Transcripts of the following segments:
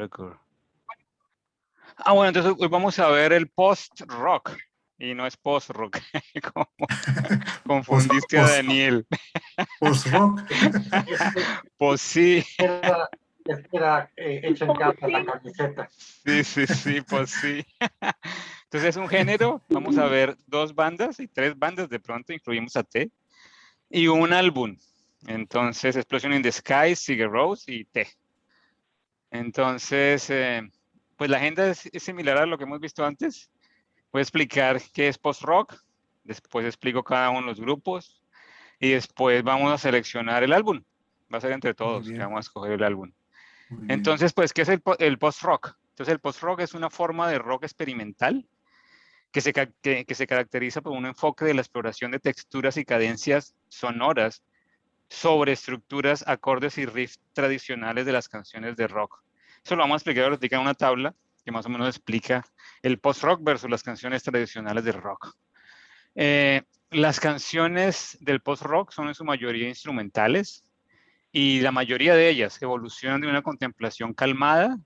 Record. Ah, bueno, entonces hoy vamos a ver el post-rock. Y no es post-rock. Como confundiste a Daniel. Post-rock. Pues sí. Era hecho en casa la camiseta. Sí, pues sí. Entonces es un género. Vamos a ver 2 bandas y 3 bandas de pronto, incluimos a T. Y un álbum. Entonces, Explosion in the Sky, Sigur Rós y T. Entonces, pues la agenda es similar a lo que hemos visto antes. Voy a explicar qué es post-rock, después explico cada uno de los grupos y después vamos a seleccionar el álbum. Va a ser entre todos que vamos a escoger el álbum. Entonces, pues, ¿qué es el post-rock? Entonces, el post-rock es una forma de rock experimental que se caracteriza por un enfoque de la exploración de texturas y cadencias sonoras sobre estructuras, acordes y riffs tradicionales de las canciones de rock. Eso lo vamos a explicar ahorita en una tabla que más o menos explica el post-rock versus las canciones tradicionales de rock. Las canciones del post-rock son en su mayoría instrumentales y la mayoría de ellas evolucionan de una contemplación calmada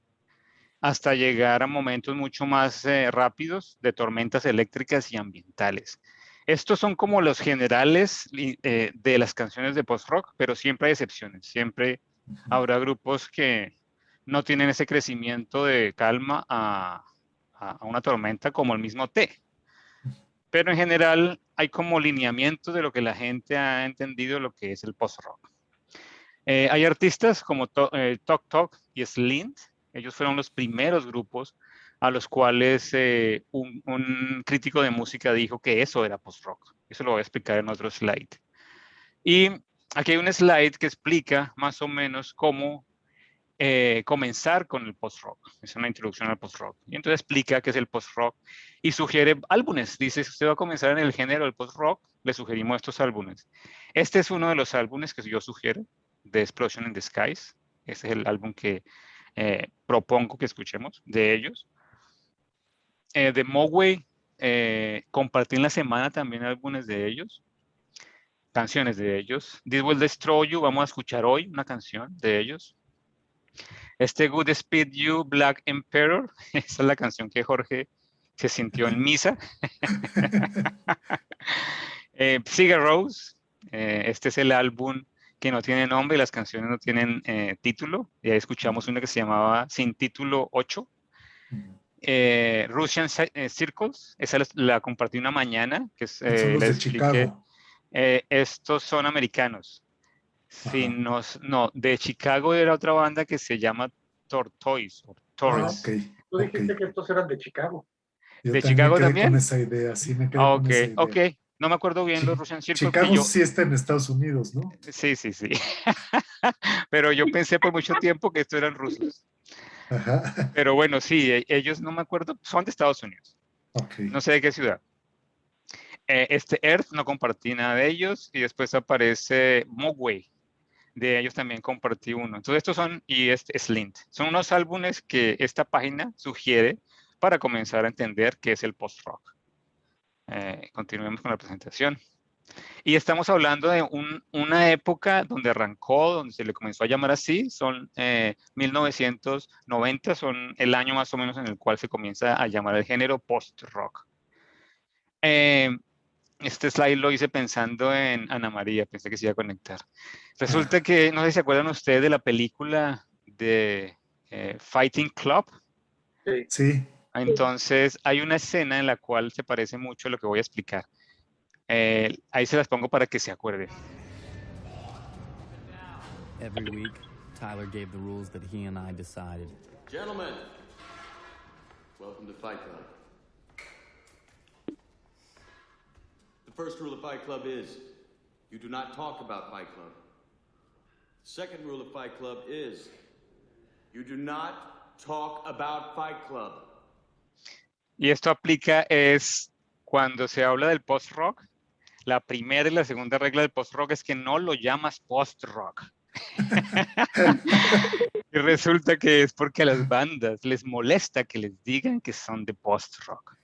hasta llegar a momentos mucho más rápidos de tormentas eléctricas y ambientales. Estos son como los generales de las canciones de post-rock, pero siempre hay excepciones. Siempre habrá grupos que no tienen ese crecimiento de calma a una tormenta como el mismo T. Pero en general hay como lineamientos de lo que la gente ha entendido lo que es el post-rock. Hay artistas como Tok Tok y Slint. Ellos fueron los primeros grupos a los cuales un crítico de música dijo que eso era post-rock. Eso lo voy a explicar en otro slide. Y aquí hay un slide que explica más o menos cómo comenzar con el post-rock. Es una introducción al post-rock. Y entonces explica qué es el post-rock y sugiere álbumes. Dice, si usted va a comenzar en el género del post-rock, le sugerimos estos álbumes. Este es uno de los álbumes que yo sugiero, de Explosion in the Skies. Este es el álbum que propongo que escuchemos de ellos. De Mogwai, compartí en la semana también álbumes de ellos, canciones de ellos. This Will Destroy You, vamos a escuchar hoy una canción de ellos. Good Speed You, Black Emperor, esa es la canción que Jorge se sintió en misa. Sigur Rós, este es el álbum que no tiene nombre y las canciones no tienen título. Y ahí escuchamos una que se llamaba Sin Título 8. Russian Circles, esa la compartí una mañana. Que son los de Chicago. Estos son americanos. Sí, no, de Chicago era otra banda que se llama Tortoise. Okay. Tú dijiste que estos eran de Chicago. Yo ¿De también Chicago me quedé también? con esa idea, sí, me quedé con esa idea. Ok, no me acuerdo bien los Russian Circle. Chicago sí está en Estados Unidos, ¿no? Sí. Pero yo pensé por mucho tiempo que estos eran rusos. Ajá. Pero bueno, sí, ellos no me acuerdo, son de Estados Unidos. Okay. No sé de qué ciudad. Earth no compartí nada de ellos y después aparece Mogwai. De ellos también compartí uno. Entonces estos son, y Slint. Son unos álbumes que esta página sugiere para comenzar a entender qué es el post-rock. Continuemos con la presentación. Y estamos hablando de una época donde arrancó, donde se le comenzó a llamar así, son 1990, son el año más o menos en el cual se comienza a llamar el género post-rock. Este slide lo hice pensando en Ana María, pensé que se iba a conectar. Resulta que, no sé si se acuerdan ustedes de la película de Fighting Club. Sí. Entonces, hay una escena en la cual se parece mucho a lo que voy a explicar. Ahí se las pongo para que se acuerden. Every week, Tyler gave the rules that he and I decided. Gentlemen, welcome to Fight Club. The first rule of Fight Club is you do not talk about Fight Club. The second rule of Fight Club is you do not talk about Fight Club. Y esto aplica es cuando se habla del post-rock. La primera y la segunda regla del post-rock es que no lo llamas post-rock. Y resulta que es porque a las bandas les molesta que les digan que son de post-rock.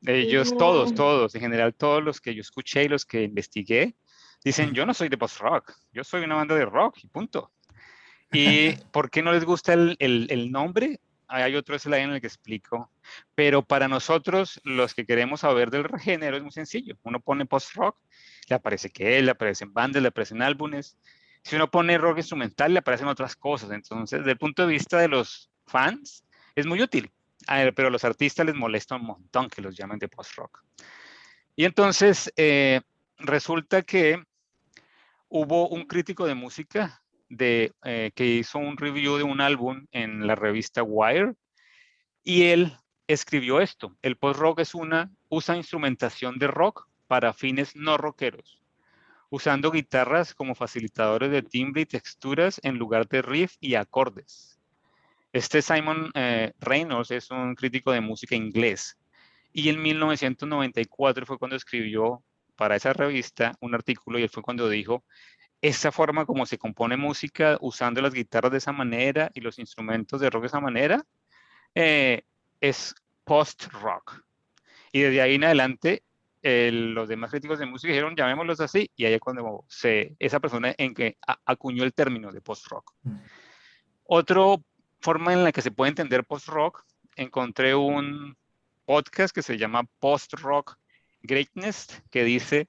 Ellos, todos, en general todos los que yo escuché y los que investigué, dicen yo no soy de post-rock, yo soy una banda de rock y punto. ¿Y por qué no les gusta el nombre? Hay otro slide en el que explico. Pero para nosotros, los que queremos saber del género, es muy sencillo. Uno pone post-rock, le aparece que le aparecen bandas, le aparecen álbumes. Si uno pone rock instrumental, le aparecen otras cosas. Entonces, desde el punto de vista de los fans, es muy útil. Pero a los artistas les molesta un montón que los llamen de post-rock. Y entonces, resulta que hubo un crítico de música que hizo un review de un álbum en la revista Wire y él escribió esto: el post-rock usa instrumentación de rock para fines no rockeros, usando guitarras como facilitadores de timbre y texturas en lugar de riff y acordes. Este Simon Reynolds es un crítico de música inglés y en 1994 fue cuando escribió para esa revista un artículo y él fue cuando dijo: esa forma como se compone música usando las guitarras de esa manera y los instrumentos de rock de esa manera es post-rock. Y desde ahí en adelante los demás críticos de música dijeron llamémoslos así, y ahí es cuando esa persona en que acuñó el término de post-rock. Otra forma en la que se puede entender post-rock, encontré un podcast que se llama Post-Rock Greatness, que dice: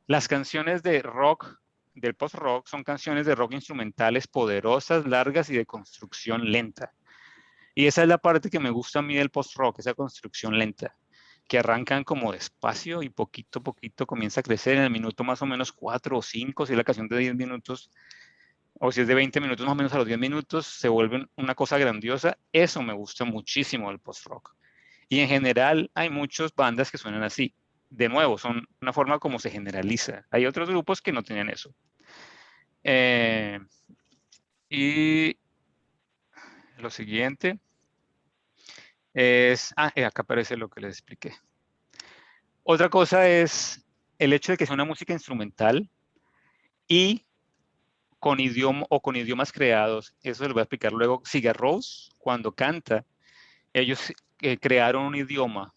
las canciones de rock, del post-rock, son canciones de rock instrumentales poderosas, largas y de construcción lenta. Y esa es la parte que me gusta a mí del post-rock, esa construcción lenta, que arrancan como despacio y poquito a poquito comienza a crecer en el minuto más o menos 4 o 5, si es la canción de 10 minutos, o si es de 20 minutos más o menos a los 10 minutos, se vuelve una cosa grandiosa. Eso me gusta muchísimo del post-rock. Y en general hay muchas bandas que suenan así. De nuevo, son una forma como se generaliza. Hay otros grupos que no tienen eso. Y lo siguiente es... acá aparece lo que les expliqué. Otra cosa es el hecho de que sea una música instrumental y con idiomas creados. Eso les voy a explicar luego. Sigur Rós, cuando canta, ellos crearon un idioma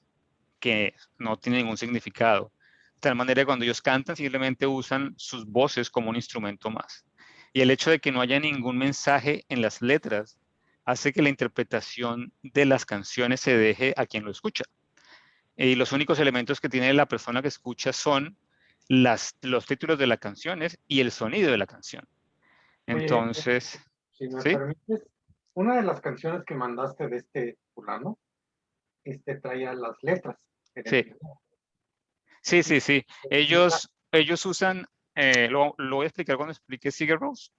que no tiene ningún significado. De tal manera que cuando ellos cantan, simplemente usan sus voces como un instrumento más. Y el hecho de que no haya ningún mensaje en las letras hace que la interpretación de las canciones se deje a quien lo escucha. Y los únicos elementos que tiene la persona que escucha son los títulos de las canciones y el sonido de la canción. Entonces, si me ¿sí? permites, una de las canciones que mandaste de este fulano, traía las letras. Sí. Sí, sí, sí. Ellos usan, lo voy a explicar cuando explique Sigur Rós.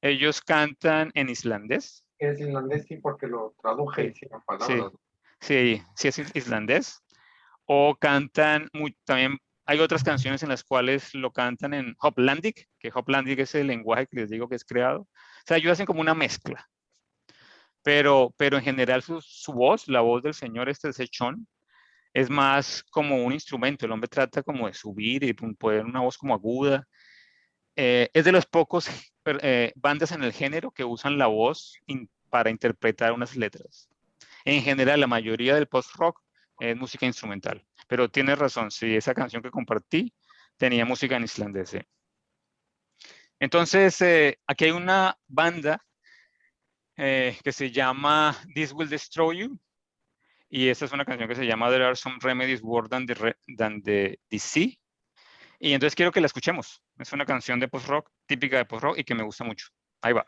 Ellos cantan en islandés. Es islandés, sí, porque lo traduje y Sí, hicieron sí, palabras. sí, sí es islandés. O cantan, también hay otras canciones en las cuales lo cantan en Hoplandic, que Hoplandic es el lenguaje que les digo que es creado. O sea, ellos hacen como una mezcla. Pero en general su voz, la voz del señor Sechón, es más como un instrumento. El hombre trata como de subir y poner una voz como aguda. Es de los pocos bandas en el género que usan la voz para interpretar unas letras. En general, la mayoría del post-rock es música instrumental. Pero tienes razón, sí, esa canción que compartí tenía música en islandés. Sí. Entonces, aquí hay una banda que se llama This Will Destroy You. Y esta es una canción que se llama There Are Some Remedies Worse than the Sea. Y entonces quiero que la escuchemos. Es una canción de post-rock, típica de post-rock y que me gusta mucho. Ahí va.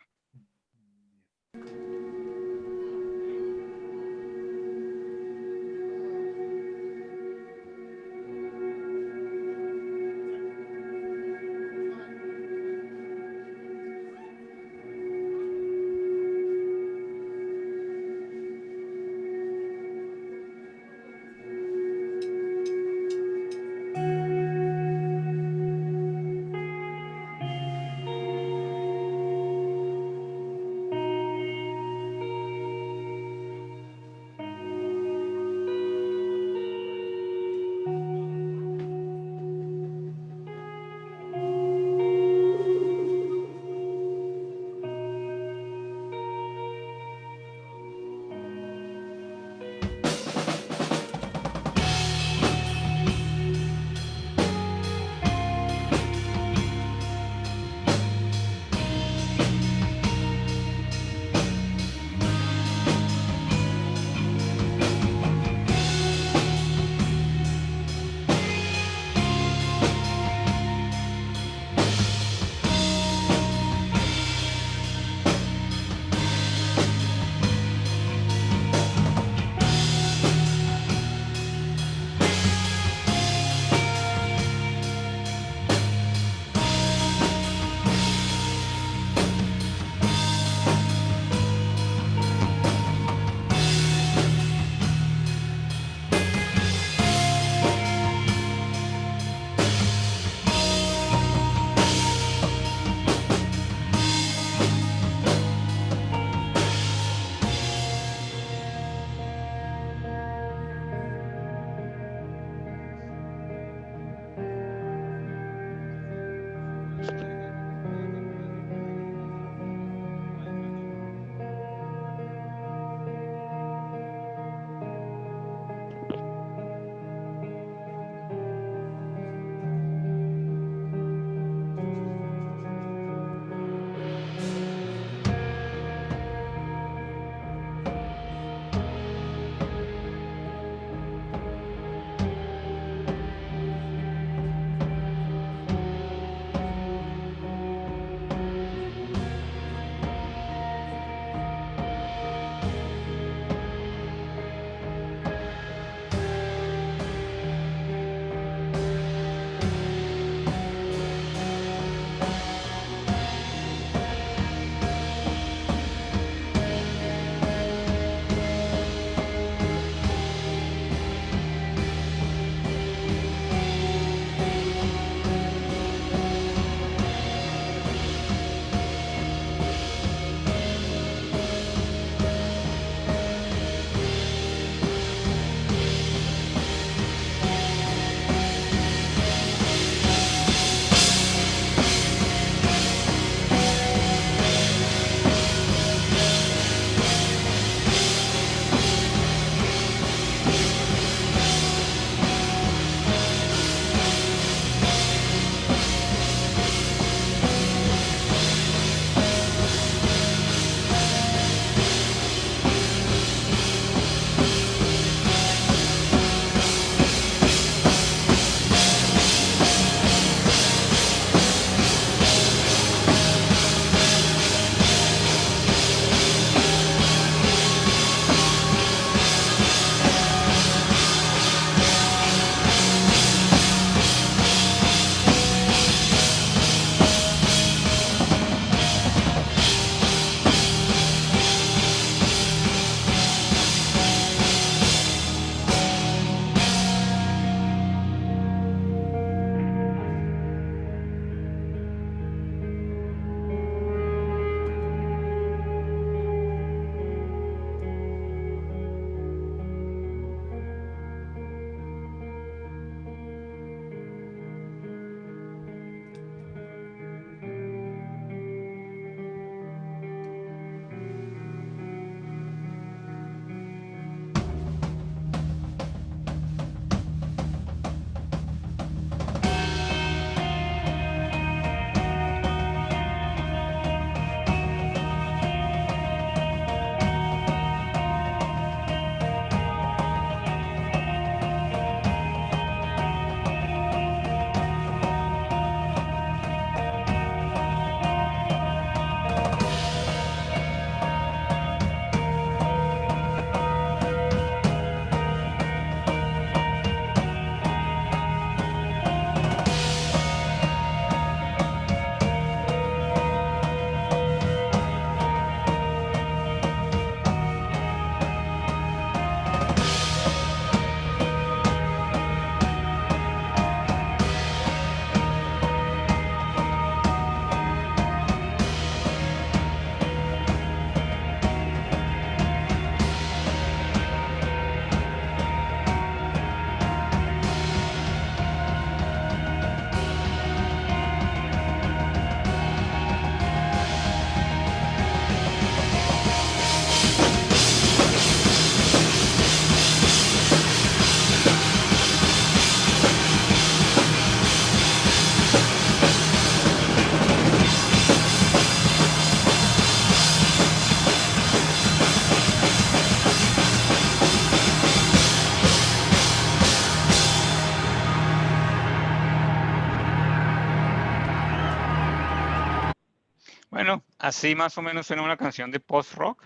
así más o menos suena una canción de post-rock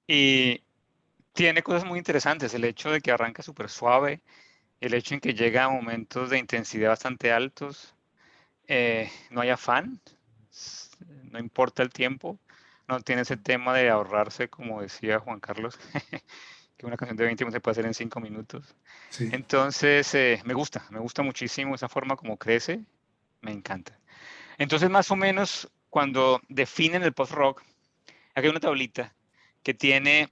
y tiene cosas muy interesantes. El hecho de que arranca súper suave, el hecho en que llega a momentos de intensidad bastante altos, no hay afán, no importa el tiempo, no tiene ese tema de ahorrarse, como decía Juan Carlos, que una canción de 20 minutos se puede hacer en 5 minutos. Sí. Entonces, me gusta muchísimo esa forma como crece, me encanta. Entonces, más o menos, cuando definen el post-rock, aquí hay una tablita que tiene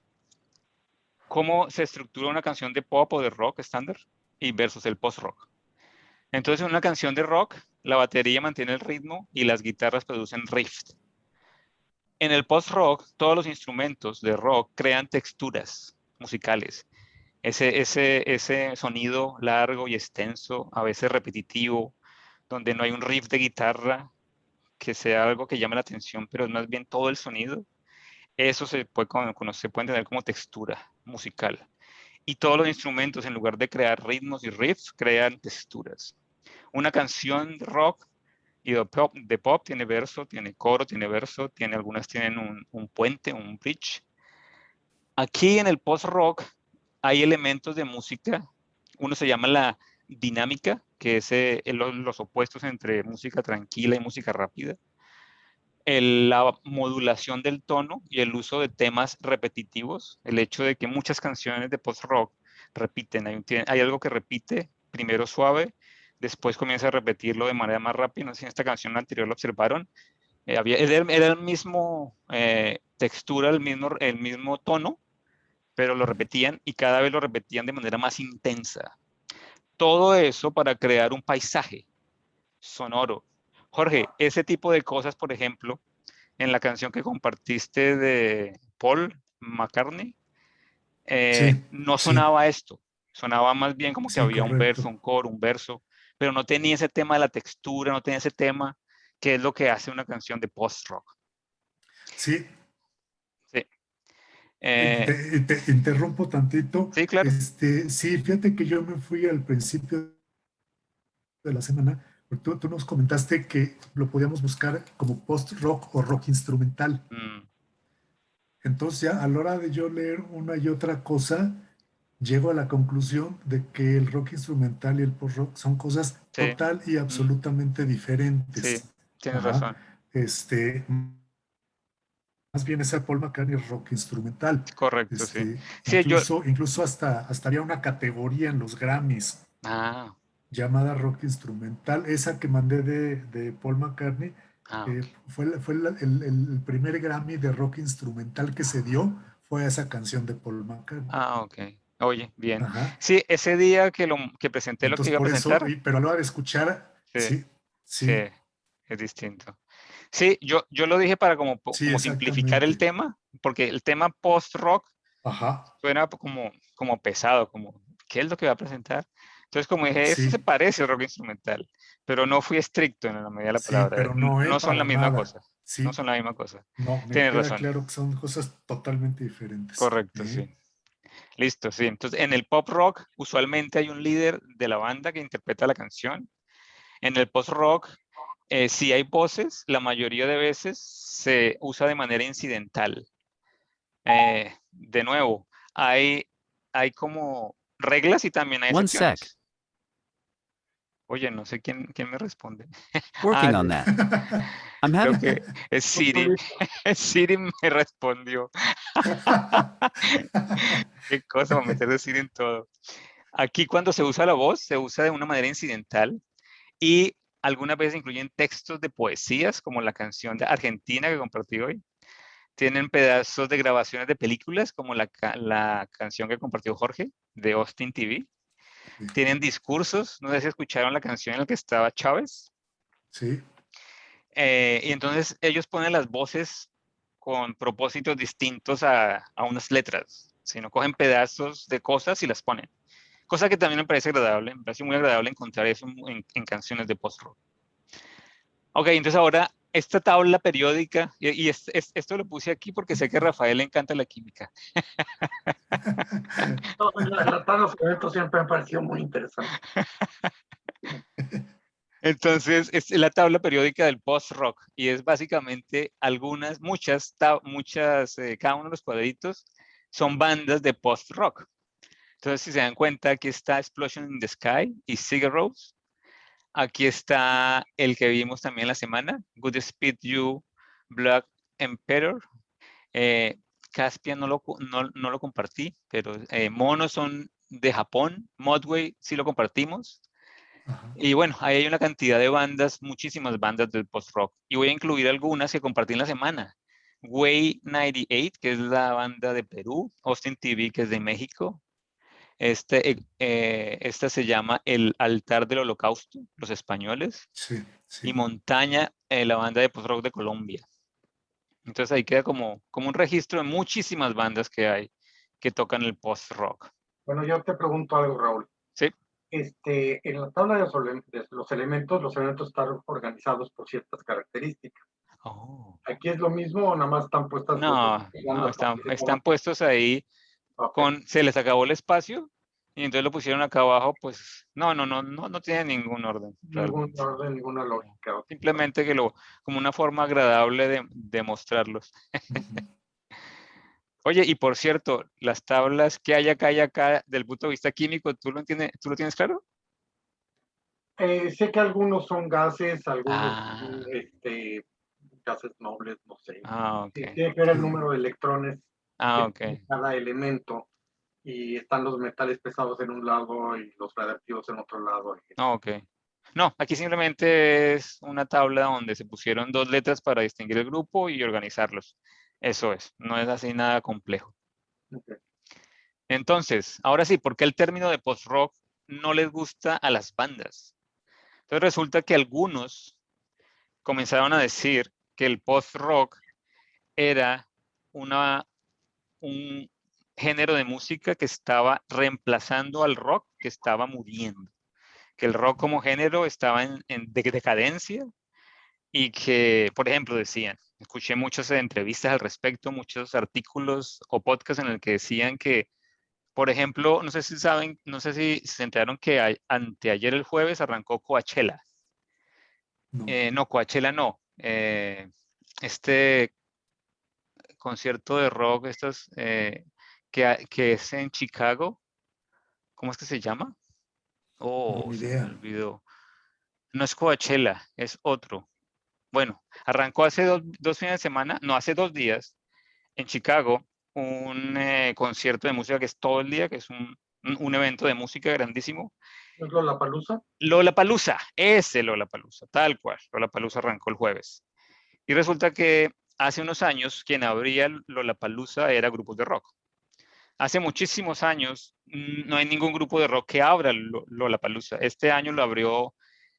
cómo se estructura una canción de pop o de rock estándar y versus el post-rock. Entonces, en una canción de rock, la batería mantiene el ritmo y las guitarras producen riffs. En el post-rock, todos los instrumentos de rock crean texturas musicales. Ese sonido largo y extenso, a veces repetitivo, donde no hay un riff de guitarra que sea algo que llame la atención, pero es más bien todo el sonido. Eso se puede entender como textura musical. Y todos los instrumentos, en lugar de crear ritmos y riffs, crean texturas. Una canción de rock y de pop tiene verso, tiene coro, tiene verso, algunas tienen un puente, un bridge. Aquí en el post-rock hay elementos de música. Uno se llama la dinámica, que es los opuestos entre música tranquila y música rápida. La modulación del tono y el uso de temas repetitivos. El hecho de que muchas canciones de post-rock repiten. Hay algo que repite, primero suave, después comienza a repetirlo de manera más rápida. No sé si en esta canción anterior lo observaron. Era el mismo textura, el mismo tono, pero lo repetían y cada vez lo repetían de manera más intensa. Todo eso para crear un paisaje sonoro. Jorge, ese tipo de cosas, por ejemplo, en la canción que compartiste de Paul McCartney, no sonaba esto. Sonaba más bien como que había un verso, un coro, un verso, pero no tenía ese tema de la textura, no tenía ese tema que es lo que hace una canción de post-rock. Sí. Sí. Te interrumpo tantito. Sí, claro. Sí, fíjate que yo me fui al principio de la semana, porque tú nos comentaste que lo podíamos buscar como post-rock o rock instrumental. Entonces, ya a la hora de yo leer una y otra cosa, llego a la conclusión de que el rock instrumental y el post-rock son cosas total y absolutamente diferentes. Sí, tienes razón. Más bien ese Paul McCartney es rock instrumental. Correcto, sí. Incluso hasta había una categoría en los Grammys llamada rock instrumental. Esa que mandé de Paul McCartney fue el primer Grammy de rock instrumental que se dio, fue esa canción de Paul McCartney. Ok. Oye, bien. Sí, ese día que presenté lo que iba a presentar. Pero a la hora de escuchar, sí. Es distinto. Sí, yo lo dije para como simplificar el tema, porque el tema post-rock suena como pesado, como, ¿qué es lo que va a presentar? Entonces, como dije, eso se parece al rock instrumental, pero no fui estricto en la medida de la palabra. Pero no son la misma nada. cosa. No son la misma cosa. No, me Tienes queda razón. claro que son cosas totalmente diferentes. Correcto, sí. Listo, sí. Entonces, en el pop rock, usualmente hay un líder de la banda que interpreta la canción. En el post-rock, si hay voces, la mayoría de veces se usa de manera incidental. De nuevo, hay como reglas y también hay excepciones. Oye, no sé quién me responde. Working on that. I'm Creo having... que es Siri. Siri me respondió. Qué cosa, para meter de Siri en todo. Aquí cuando se usa la voz, se usa de una manera incidental y algunas veces incluyen textos de poesías, como la canción de Argentina que compartí hoy. Tienen pedazos de grabaciones de películas, como la canción que compartió Jorge, de Austin TV. Tienen discursos, no sé si escucharon la canción en la que estaba Chávez. Sí. Y entonces ellos ponen las voces con propósitos distintos a unas letras, sino cogen pedazos de cosas y las ponen. Cosa que también me parece agradable, me parece muy agradable encontrar eso en canciones de post-rock. Ok, entonces ahora esta tabla periódica, y esto lo puse aquí porque sé que a Rafael le encanta la química. La tabla de eventos siempre me ha parecido muy interesante. Entonces, es la tabla periódica del post-rock y es básicamente cada uno de los cuadritos son bandas de post-rock. Entonces, si se dan cuenta, aquí está Explosion in the Sky y Sigur Rós. Aquí está el que vimos también la semana, Good Speed You, Black Emperor. Caspian no lo compartí, pero Mono son de Japón, Modway sí lo compartimos. Ajá. Y bueno, ahí hay una cantidad de bandas, muchísimas bandas del post-rock. Y voy a incluir algunas que compartí en la semana. Way 98, que es la banda de Perú. Austin TV, que es de México. Esta se llama El Altar del Holocausto, los españoles. Sí, sí. Y Montaña, la banda de post-rock de Colombia. Entonces ahí queda como un registro de muchísimas bandas que hay que tocan el post-rock. Bueno, yo te pregunto algo, Raúl. Sí. En la tabla de los elementos están organizados por ciertas características. Oh. ¿Aquí es lo mismo o nada más están puestas? No, están puestos ahí Okay. se les acabó el espacio y entonces lo pusieron acá abajo, pues no tiene ningún orden. Ningún Realmente. orden, ninguna lógica. Okay. Simplemente como una forma agradable de mostrarlos. Oye, y por cierto, las tablas que hay acá del punto de vista químico, ¿tú lo tienes claro? Sé que algunos son gases, algunos son, gases nobles, no sé. Ok. Tiene que ver el número de electrones que Ok. tiene cada elemento y están los metales pesados en un lado y los radiactivos en otro lado. Ok. No, aquí simplemente es una tabla donde se pusieron 2 letras para distinguir el grupo y organizarlos. Eso es, no es así nada complejo. Okay. Entonces, ahora sí, ¿por qué el término de post-rock no les gusta a las bandas? Entonces resulta que algunos comenzaron a decir que el post-rock era un género de música que estaba reemplazando al rock que estaba muriendo. Que el rock como género estaba en decadencia y que, por ejemplo, decían, escuché muchas entrevistas al respecto, muchos artículos o podcasts en el que decían que, por ejemplo, no sé si saben, no sé si se enteraron que anteayer el jueves arrancó Coachella. No. No, Coachella no. Este concierto de rock, que es en Chicago, ¿cómo es que se llama? No, ni Se me idea. olvidó. No es Coachella, es otro. Bueno, arrancó hace dos fines de semana, no, hace 2 días, en Chicago, un concierto de música que es todo el día, que es un evento de música grandísimo. ¿Es Lollapalooza? Lollapalooza, ese Lollapalooza, tal cual. Lollapalooza arrancó el jueves. Y resulta que hace unos años quien abría Lollapalooza era grupos de rock. Hace muchísimos años no hay ningún grupo de rock que abra Lollapalooza. Este año lo abrió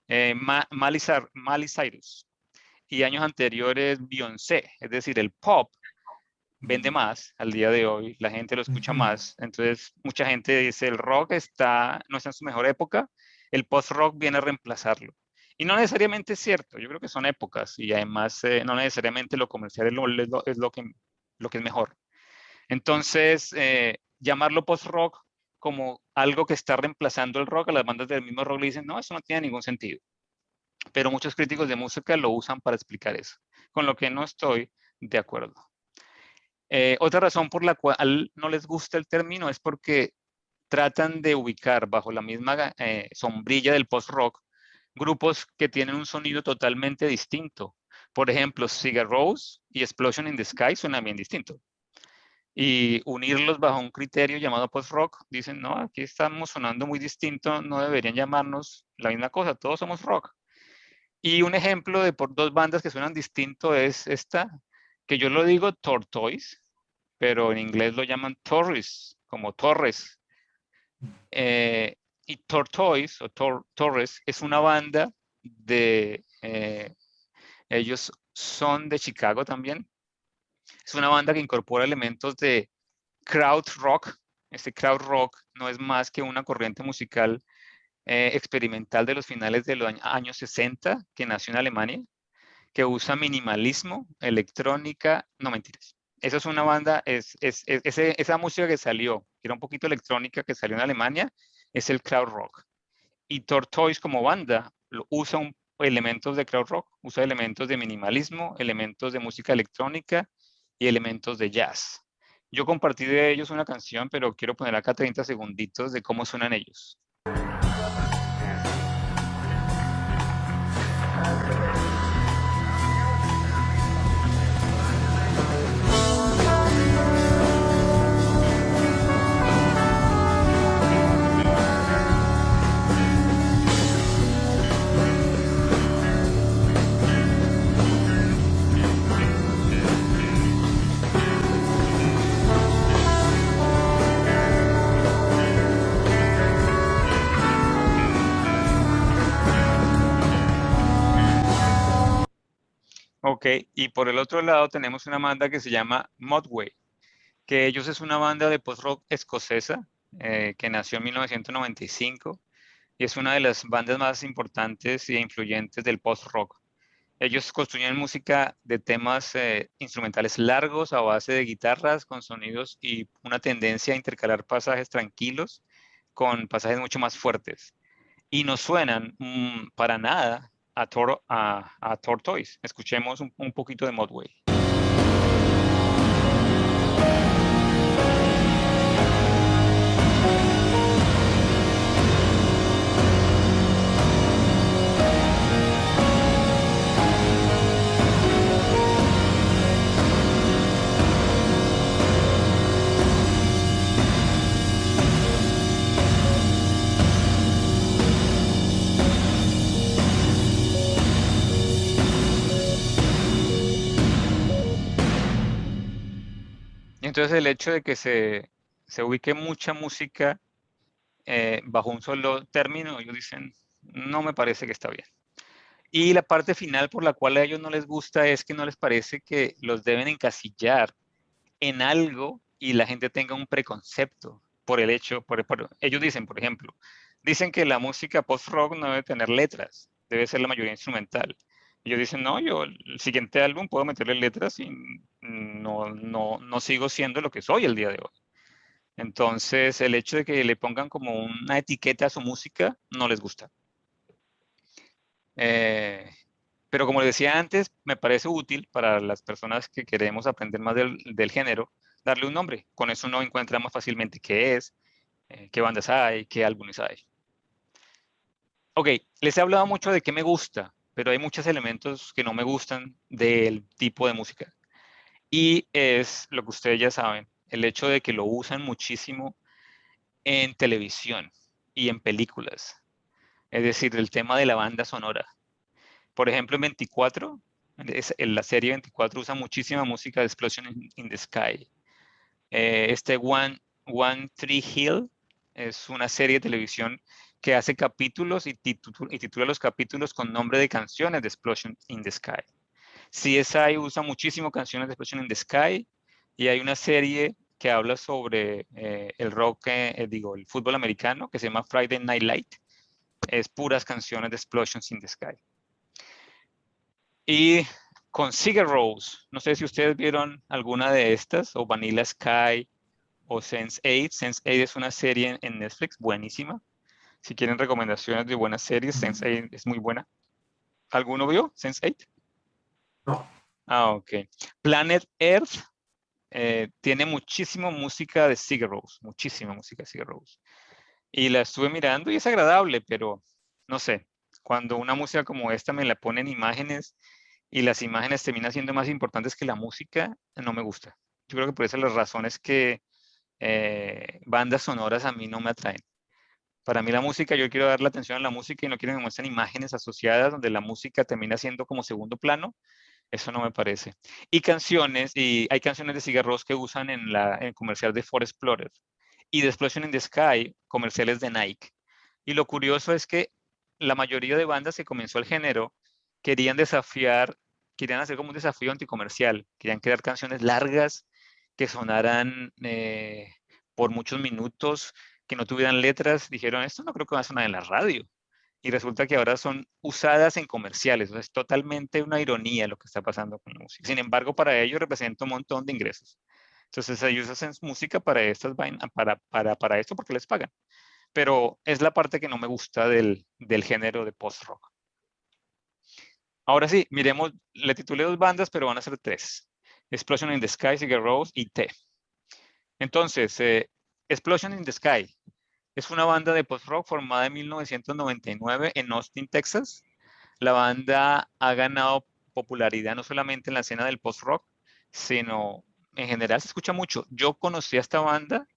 Miley Cyrus. Y años anteriores Beyoncé, es decir, el pop vende más al día de hoy, la gente lo escucha más, entonces mucha gente dice el rock no está en su mejor época, el post-rock viene a reemplazarlo. Y no necesariamente es cierto, yo creo que son épocas y además no necesariamente lo comercial es lo que es mejor. Entonces, llamarlo post-rock como algo que está reemplazando el rock, a las bandas del mismo rock le dicen, no, eso no tiene ningún sentido. Pero muchos críticos de música lo usan para explicar eso, con lo que no estoy de acuerdo. Otra razón por la cual no les gusta el término es porque tratan de ubicar bajo la misma sombrilla del post-rock grupos que tienen un sonido totalmente distinto. Por ejemplo, Sigur Rós y Explosion in the Sky suenan bien distinto. Y unirlos bajo un criterio llamado post-rock, dicen, no, aquí estamos sonando muy distinto, no deberían llamarnos la misma cosa, todos somos rock. Y un ejemplo de por 2 bandas que suenan distinto es esta, que yo lo digo Tortoise, pero en inglés lo llaman Torres, como Torres. Y Tortoise o Torres es una banda ellos son de Chicago también. Es una banda que incorpora elementos de crowd rock. Este crowd rock no es más que una corriente musical experimental de los finales de los años 60 que nació en Alemania, que usa minimalismo, electrónica, no mentiras. Esa es una banda, esa música que salió, que era un poquito electrónica, que salió en Alemania, es el crowd rock. Y Tortoise como banda usa elementos de krautrock, usa elementos de minimalismo, elementos de música electrónica y elementos de jazz. Yo compartí de ellos una canción, pero quiero poner acá 30 segunditos de cómo suenan ellos. Ok, y por el otro lado tenemos una banda que se llama Modway, que ellos es una banda de post-rock escocesa que nació en 1995 y es una de las bandas más importantes e influyentes del post-rock. Ellos construyen música de temas instrumentales largos a base de guitarras con sonidos y una tendencia a intercalar pasajes tranquilos con pasajes mucho más fuertes. Y no suenan para nada a Tortoise. Escuchemos un poquito de Modway. Entonces el hecho de que se ubique mucha música bajo un solo término, ellos dicen, no me parece que está bien. Y la parte final por la cual a ellos no les gusta es que no les parece que los deben encasillar en algo y la gente tenga un preconcepto por el hecho, ellos dicen, por ejemplo, dicen que la música post-rock no debe tener letras, debe ser la mayoría instrumental. Ellos dicen, no, yo el siguiente álbum puedo meterle letras y no sigo siendo lo que soy el día de hoy. Entonces, el hecho de que le pongan como una etiqueta a su música no les gusta. Pero como les decía antes, me parece útil para las personas que queremos aprender más del género, darle un nombre. Con eso uno encuentra más fácilmente qué es, qué bandas hay, qué álbumes hay. Ok, les he hablado mucho de qué me gusta, pero hay muchos elementos que no me gustan del tipo de música. Y es lo que ustedes ya saben, el hecho de que lo usan muchísimo en televisión y en películas. Es decir, el tema de la banda sonora. Por ejemplo, en 24, en la serie 24 usa muchísima música de Explosion in the Sky. One Tree Hill es una serie de televisión que hace capítulos y titula los capítulos con nombre de canciones de Explosion in the Sky. CSI usa muchísimo canciones de Explosion in the Sky y hay una serie que habla sobre el rock, el fútbol americano que se llama Friday Night Light. Es puras canciones de Explosions in the Sky. Y con Sigur Rós, no sé si ustedes vieron alguna de estas, o Vanilla Sky, o Sense8. Sense8 es una serie en Netflix buenísima. Si quieren recomendaciones de buenas series, Sense8 es muy buena. ¿Alguno vio Sense8? No. Ah, ok. Planet Earth tiene muchísima música de Sigur Rós, muchísima música de Sigur Rós. Y la estuve mirando y es agradable, pero no sé, cuando una música como esta me la ponen imágenes y las imágenes terminan siendo más importantes que la música, no me gusta. Yo creo que por eso las razones que bandas sonoras a mí no me atraen. Para mí la música, yo quiero dar la atención a la música y no quiero que me muestren imágenes asociadas donde la música termina siendo como segundo plano. Eso no me parece. Y hay canciones de Sigur Rós que usan en el comercial de Ford Explorer y de Explosion in the Sky, comerciales de Nike. Y lo curioso es que la mayoría de bandas que comenzó el género querían hacer como un desafío anticomercial, querían crear canciones largas que sonaran por muchos minutos, que no tuvieran letras. Dijeron, esto no creo que va a sonar en la radio. Y resulta que ahora son usadas en comerciales. O sea, es totalmente una ironía lo que está pasando con la música. Sin embargo, para ellos representa un montón de ingresos. Entonces ellos hacen música para estas vainas, para esto porque les pagan. Pero es la parte que no me gusta del género de post-rock. Ahora sí, miremos, le titulé 2 bandas, pero van a ser 3. Explosion in the Sky, Sigur Rós y T. Entonces, Explosion in the Sky es una banda de post-rock formada en 1999 en Austin, Texas. La banda ha ganado popularidad no solamente en la escena del post-rock, sino en general se escucha mucho. Yo conocí a esta banda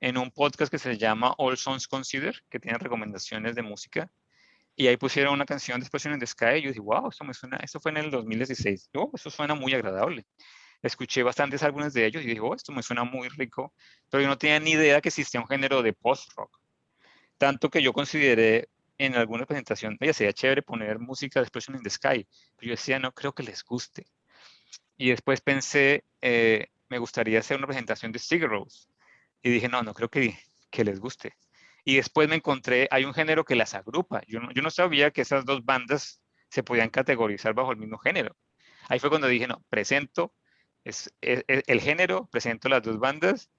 en un podcast que se llama All Songs Considered, que tiene recomendaciones de música, y ahí pusieron una canción de Explosion in the Sky, y yo dije, wow, esto me suena, esto fue en el 2016, eso suena muy agradable. Escuché bastantes álbumes de ellos y dije, esto me suena muy rico, pero yo no tenía ni idea que existía un género de post-rock. Tanto que yo consideré en alguna presentación, oye, sería chévere poner música de Explosion in the Sky, pero yo decía, no creo que les guste. Y después pensé, me gustaría hacer una presentación de Sigur Rós, y dije, no creo que les guste. Y después me encontré, hay un género que las agrupa. Yo no sabía que esas 2 bandas se podían categorizar bajo el mismo género. Ahí fue cuando dije, no, presento el género, presento las 2 bandas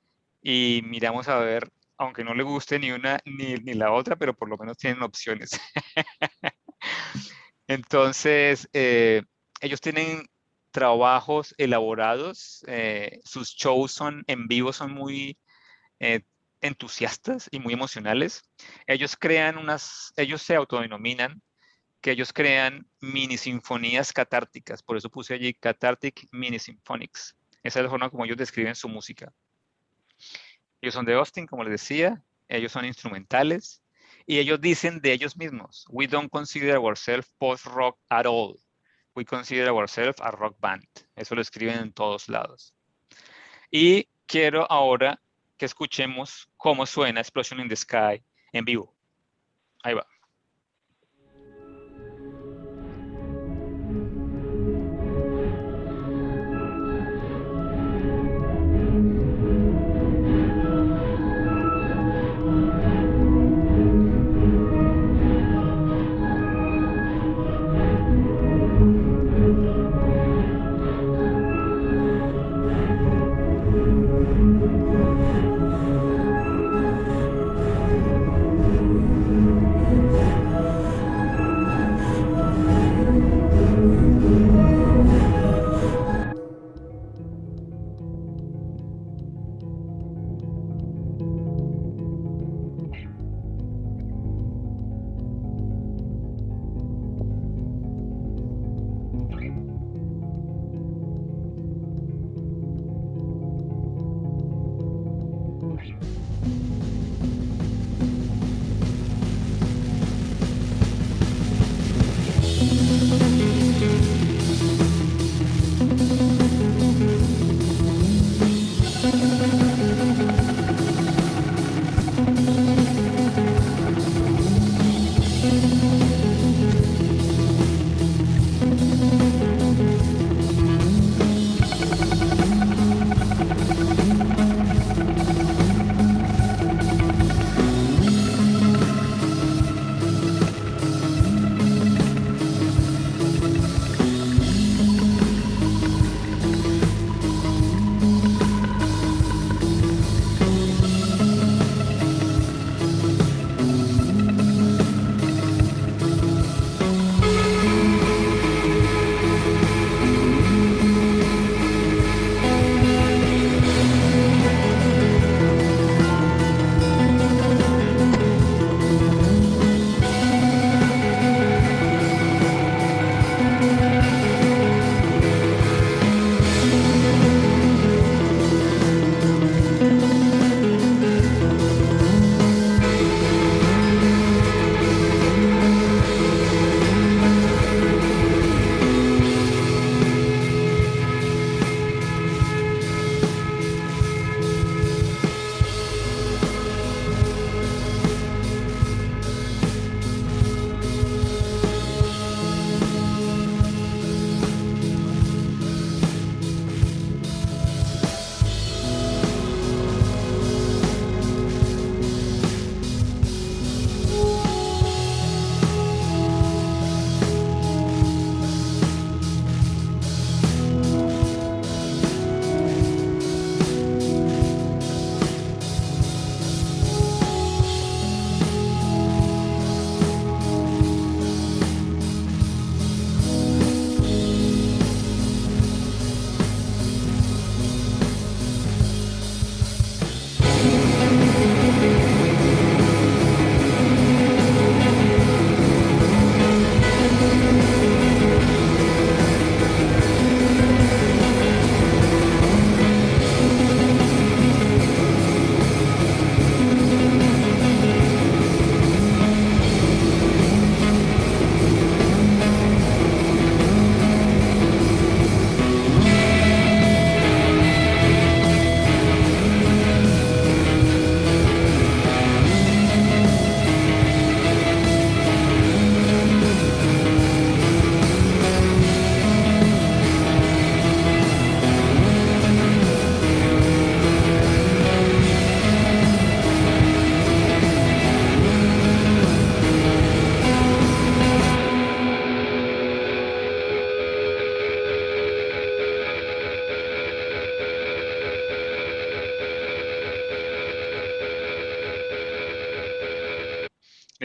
y miramos a ver, aunque no le guste ni una ni la otra, pero por lo menos tienen opciones. Entonces, ellos tienen trabajos elaborados, sus shows en vivo son muy entusiastas y muy emocionales. Ellos se autodenominan que ellos crean mini sinfonías catárticas, por eso puse allí Cathartic Mini Symphonics. Esa es la forma como ellos describen su música. Ellos son de Austin, como les decía, ellos son instrumentales, y ellos dicen de ellos mismos, we don't consider ourselves post-rock at all. We consider ourselves a rock band. Eso lo escriben en todos lados. Y quiero ahora que escuchemos cómo suena Explosion in the Sky en vivo. Ahí va.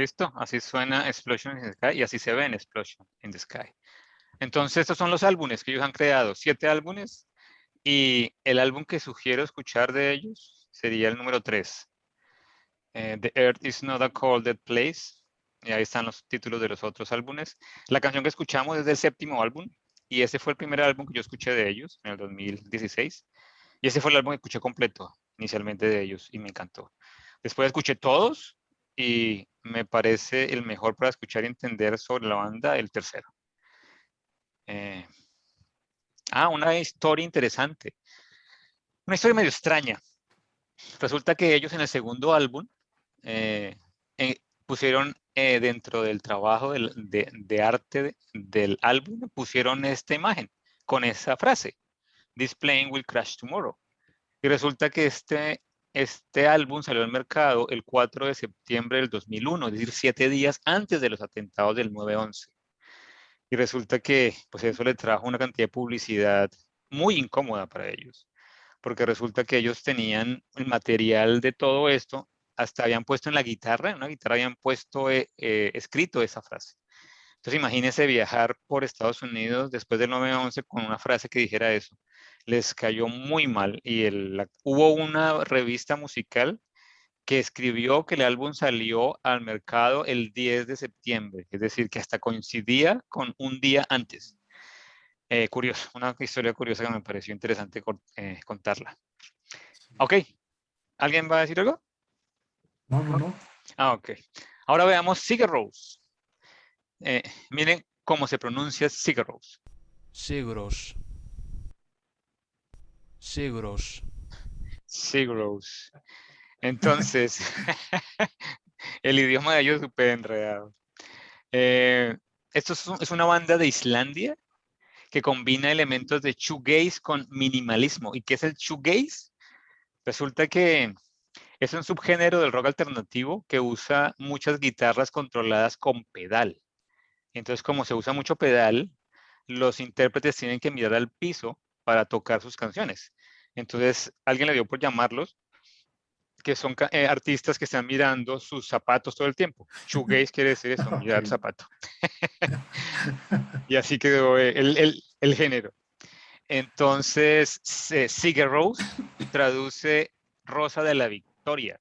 ¿Listo? Así suena Explosion in the Sky y así se ve en Explosion in the Sky. Entonces, estos son los álbumes que ellos han creado, 7 álbumes, y el álbum que sugiero escuchar de ellos sería el número 3. The Earth is not a cold dead place. Y ahí están los títulos de los otros álbumes. La canción que escuchamos es del 7º álbum, y ese fue el primer álbum que yo escuché de ellos en el 2016. Y ese fue el álbum que escuché completo inicialmente de ellos y me encantó. Después escuché todos y me parece el mejor para escuchar y entender sobre la banda, el tercero. Una historia interesante. Una historia medio extraña. Resulta que ellos en el segundo álbum pusieron dentro del trabajo de arte del álbum, pusieron esta imagen con esa frase, "This plane will crash tomorrow". Y resulta que este álbum salió al mercado el 4 de septiembre del 2001, es decir, 7 días antes de los atentados del 9/11. Y resulta que pues eso le trajo una cantidad de publicidad muy incómoda para ellos, porque resulta que ellos tenían el material de todo esto, hasta habían puesto en una guitarra habían puesto escrito esa frase. Entonces imagínense viajar por Estados Unidos después del 9/11 con una frase que dijera eso. Les cayó muy mal y hubo una revista musical que escribió que el álbum salió al mercado el 10 de septiembre, es decir, que hasta coincidía con un día antes. Curioso, una historia curiosa que me pareció interesante contarla. Ok, ¿alguien va a decir algo? No. Ok. Ahora veamos Sigur Rós. Miren cómo se pronuncia Sigur Rós. Sigros. Sigros. Sigur Rós. Entonces, el idioma de ellos es súper enredado. Esto es una banda de Islandia que combina elementos de shoegaze con minimalismo. ¿Y qué es el shoegaze? Resulta que es un subgénero del rock alternativo que usa muchas guitarras controladas con pedal. Entonces, como se usa mucho pedal, los intérpretes tienen que mirar al piso para tocar sus canciones. Entonces, alguien le dio por llamarlos, que son artistas que están mirando sus zapatos todo el tiempo. Shoegaze quiere decir eso, mirar el Ok. zapato. Y así quedó el género. Entonces, Sigur Rós traduce Rosa de la Victoria.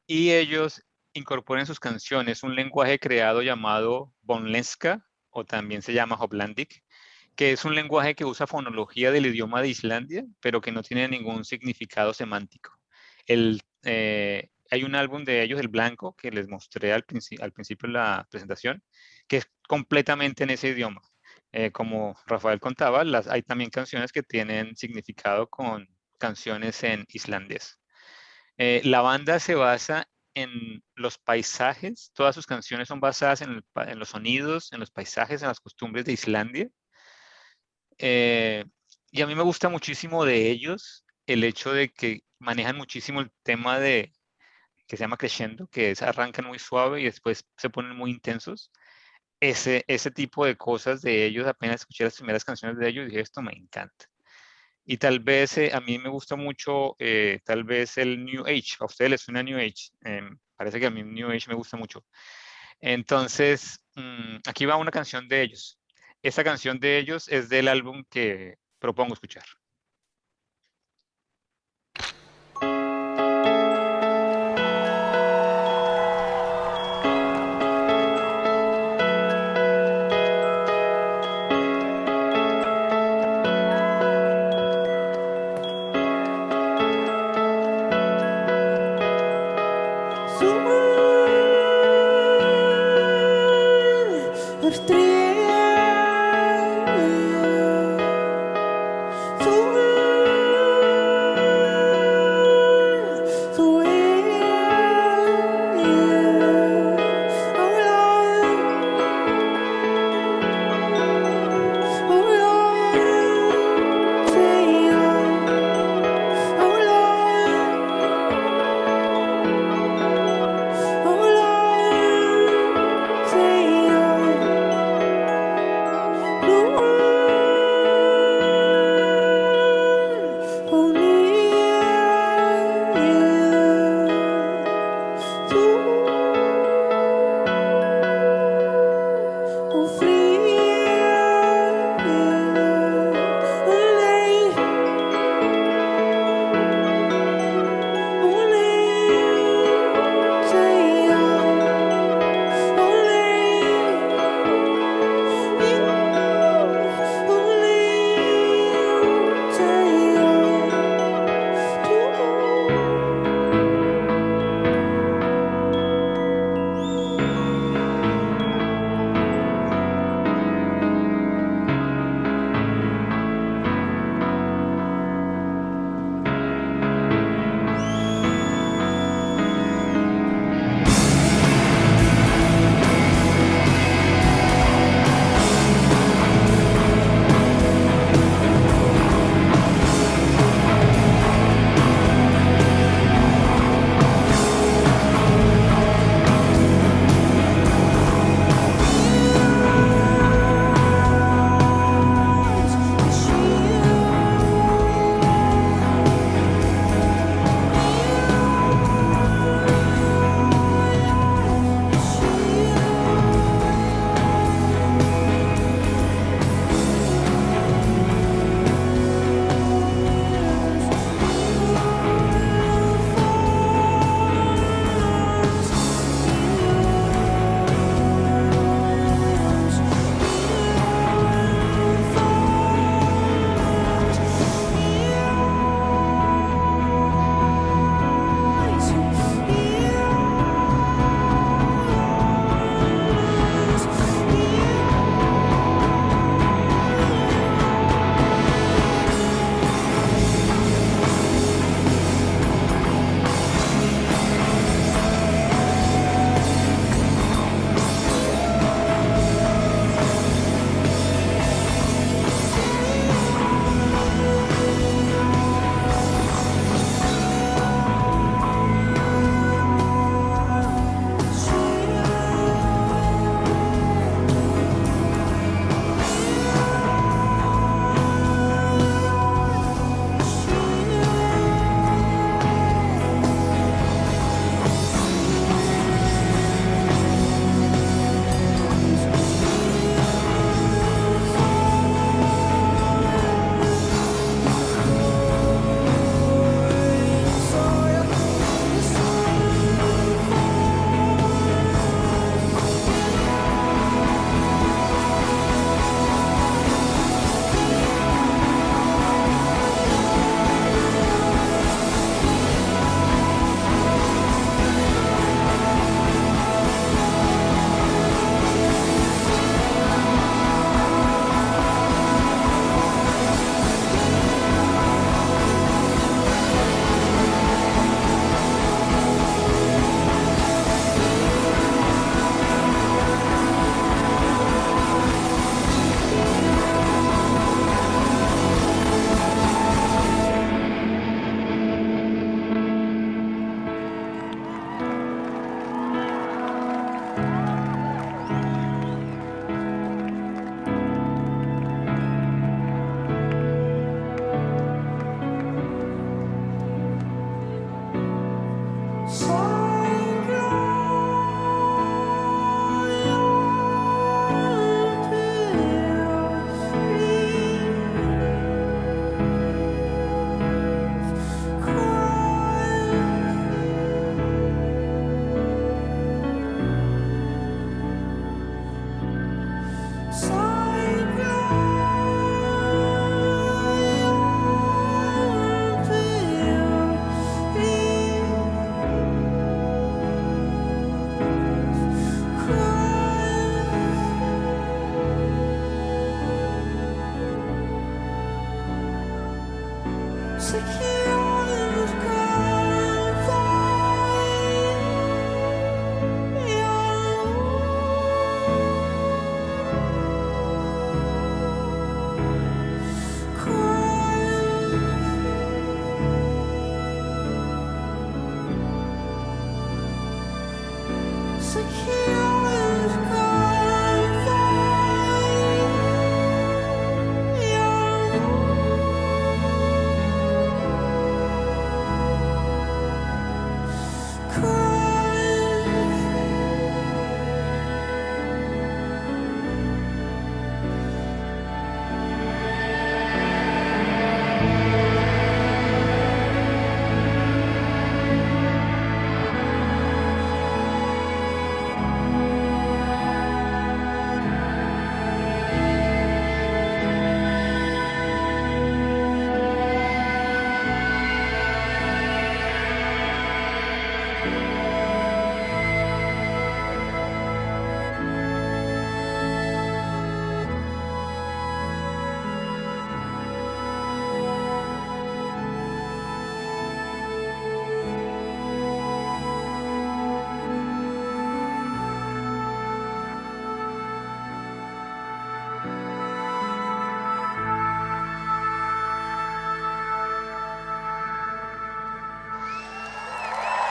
Y ellos incorporan en sus canciones un lenguaje creado llamado Bonlenska, o también se llama Hoplandic, que es un lenguaje que usa fonología del idioma de Islandia, pero que no tiene ningún significado semántico. Hay un álbum de ellos, El Blanco, que les mostré al principio de la presentación, que es completamente en ese idioma. Como Rafael contaba, hay también canciones que tienen significado con canciones en islandés. La banda se basa en los paisajes, todas sus canciones son basadas en los sonidos, en los paisajes, en las costumbres de Islandia. Y a mí me gusta muchísimo de ellos el hecho de que manejan muchísimo el tema que se llama crescendo, que arrancan muy suave y después se ponen muy intensos. Ese tipo de cosas de ellos, apenas escuché las primeras canciones de ellos, dije, esto me encanta. Y tal vez a mí me gusta mucho, tal vez el New Age. A ustedes les suena New Age. Parece que a mí New Age me gusta mucho. Entonces, aquí va una canción de ellos. Esta canción de ellos es del álbum que propongo escuchar.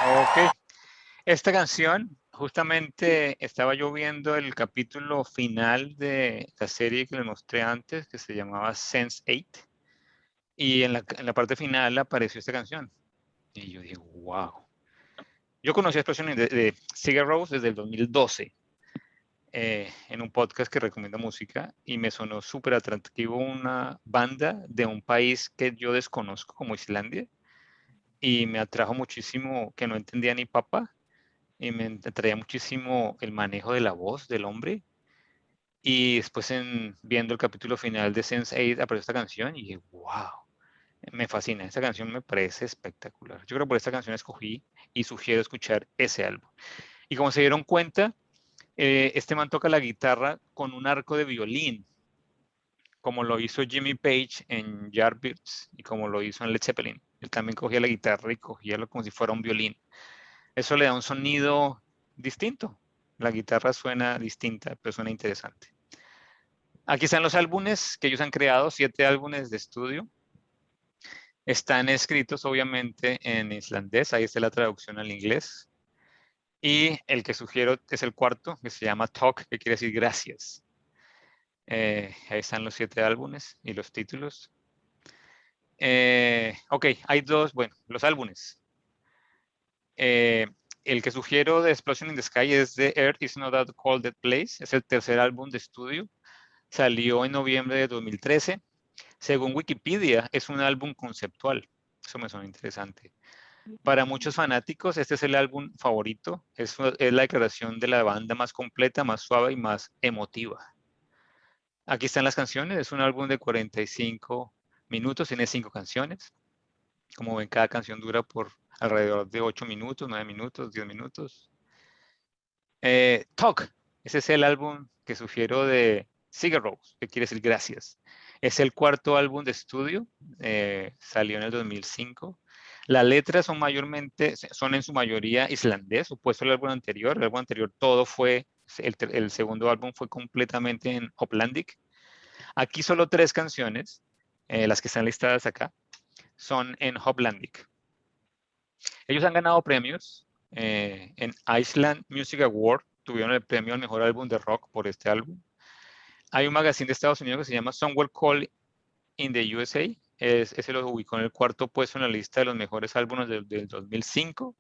Ok. Esta canción, justamente estaba yo viendo el capítulo final de la serie que les mostré antes, que se llamaba Sense8, y en la parte final apareció esta canción. Y yo dije, wow. Yo conocí a Explosion de Sigur Rós desde el 2012, en un podcast que recomienda música, y me sonó súper atractivo una banda de un país que yo desconozco, como Islandia, y me atrajo muchísimo, que no entendía ni papa, y me atraía muchísimo el manejo de la voz del hombre. Y después, viendo el capítulo final de Sense8, apareció esta canción y dije, wow, me fascina. Esta canción me parece espectacular. Yo creo que por esta canción escogí y sugiero escuchar ese álbum. Y como se dieron cuenta, este man toca la guitarra con un arco de violín, como lo hizo Jimmy Page en Yardbirds y como lo hizo en Led Zeppelin. Él también cogía la guitarra y cogía como si fuera un violín. Eso le da un sonido distinto. La guitarra suena distinta, pero suena interesante. Aquí están los álbumes que ellos han creado, 7 álbumes de estudio. Están escritos obviamente en islandés, ahí está la traducción al inglés. Y el que sugiero es el cuarto, que se llama Talk, que quiere decir gracias. Ahí están los 7 álbumes y los títulos. Ok, hay los álbumes. El que sugiero de Explosion in the Sky es The Earth is Not a Cold Place. Es el tercer álbum de estudio. Salió en noviembre de 2013. Según Wikipedia, es un álbum conceptual. Eso me suena interesante. Para muchos fanáticos, este es el álbum favorito. Es la declaración de la banda más completa, más suave y más emotiva. Aquí están las canciones. Es un álbum de 45 minutos. Tiene 5 canciones. Como ven, cada canción dura por alrededor de 8 minutos, 9 minutos, 10 minutos. Talk, ese es el álbum que sugiero de Sigur Rós, que quiere decir gracias. Es el cuarto álbum de estudio, salió en el 2005. Las letras son en su mayoría islandés, opuesto al álbum anterior. El álbum anterior todo fue, el segundo álbum fue completamente en Hoplandic. Aquí solo 3 canciones, las que están listadas acá, son en Hoplandic. Ellos han ganado premios en Iceland Music Award, tuvieron el premio al mejor álbum de rock por este álbum. Hay un magazine de Estados Unidos que se llama Somewhere Call in the USA, ese lo ubicó en el 4º puesto en la lista de los mejores álbumes del 2005.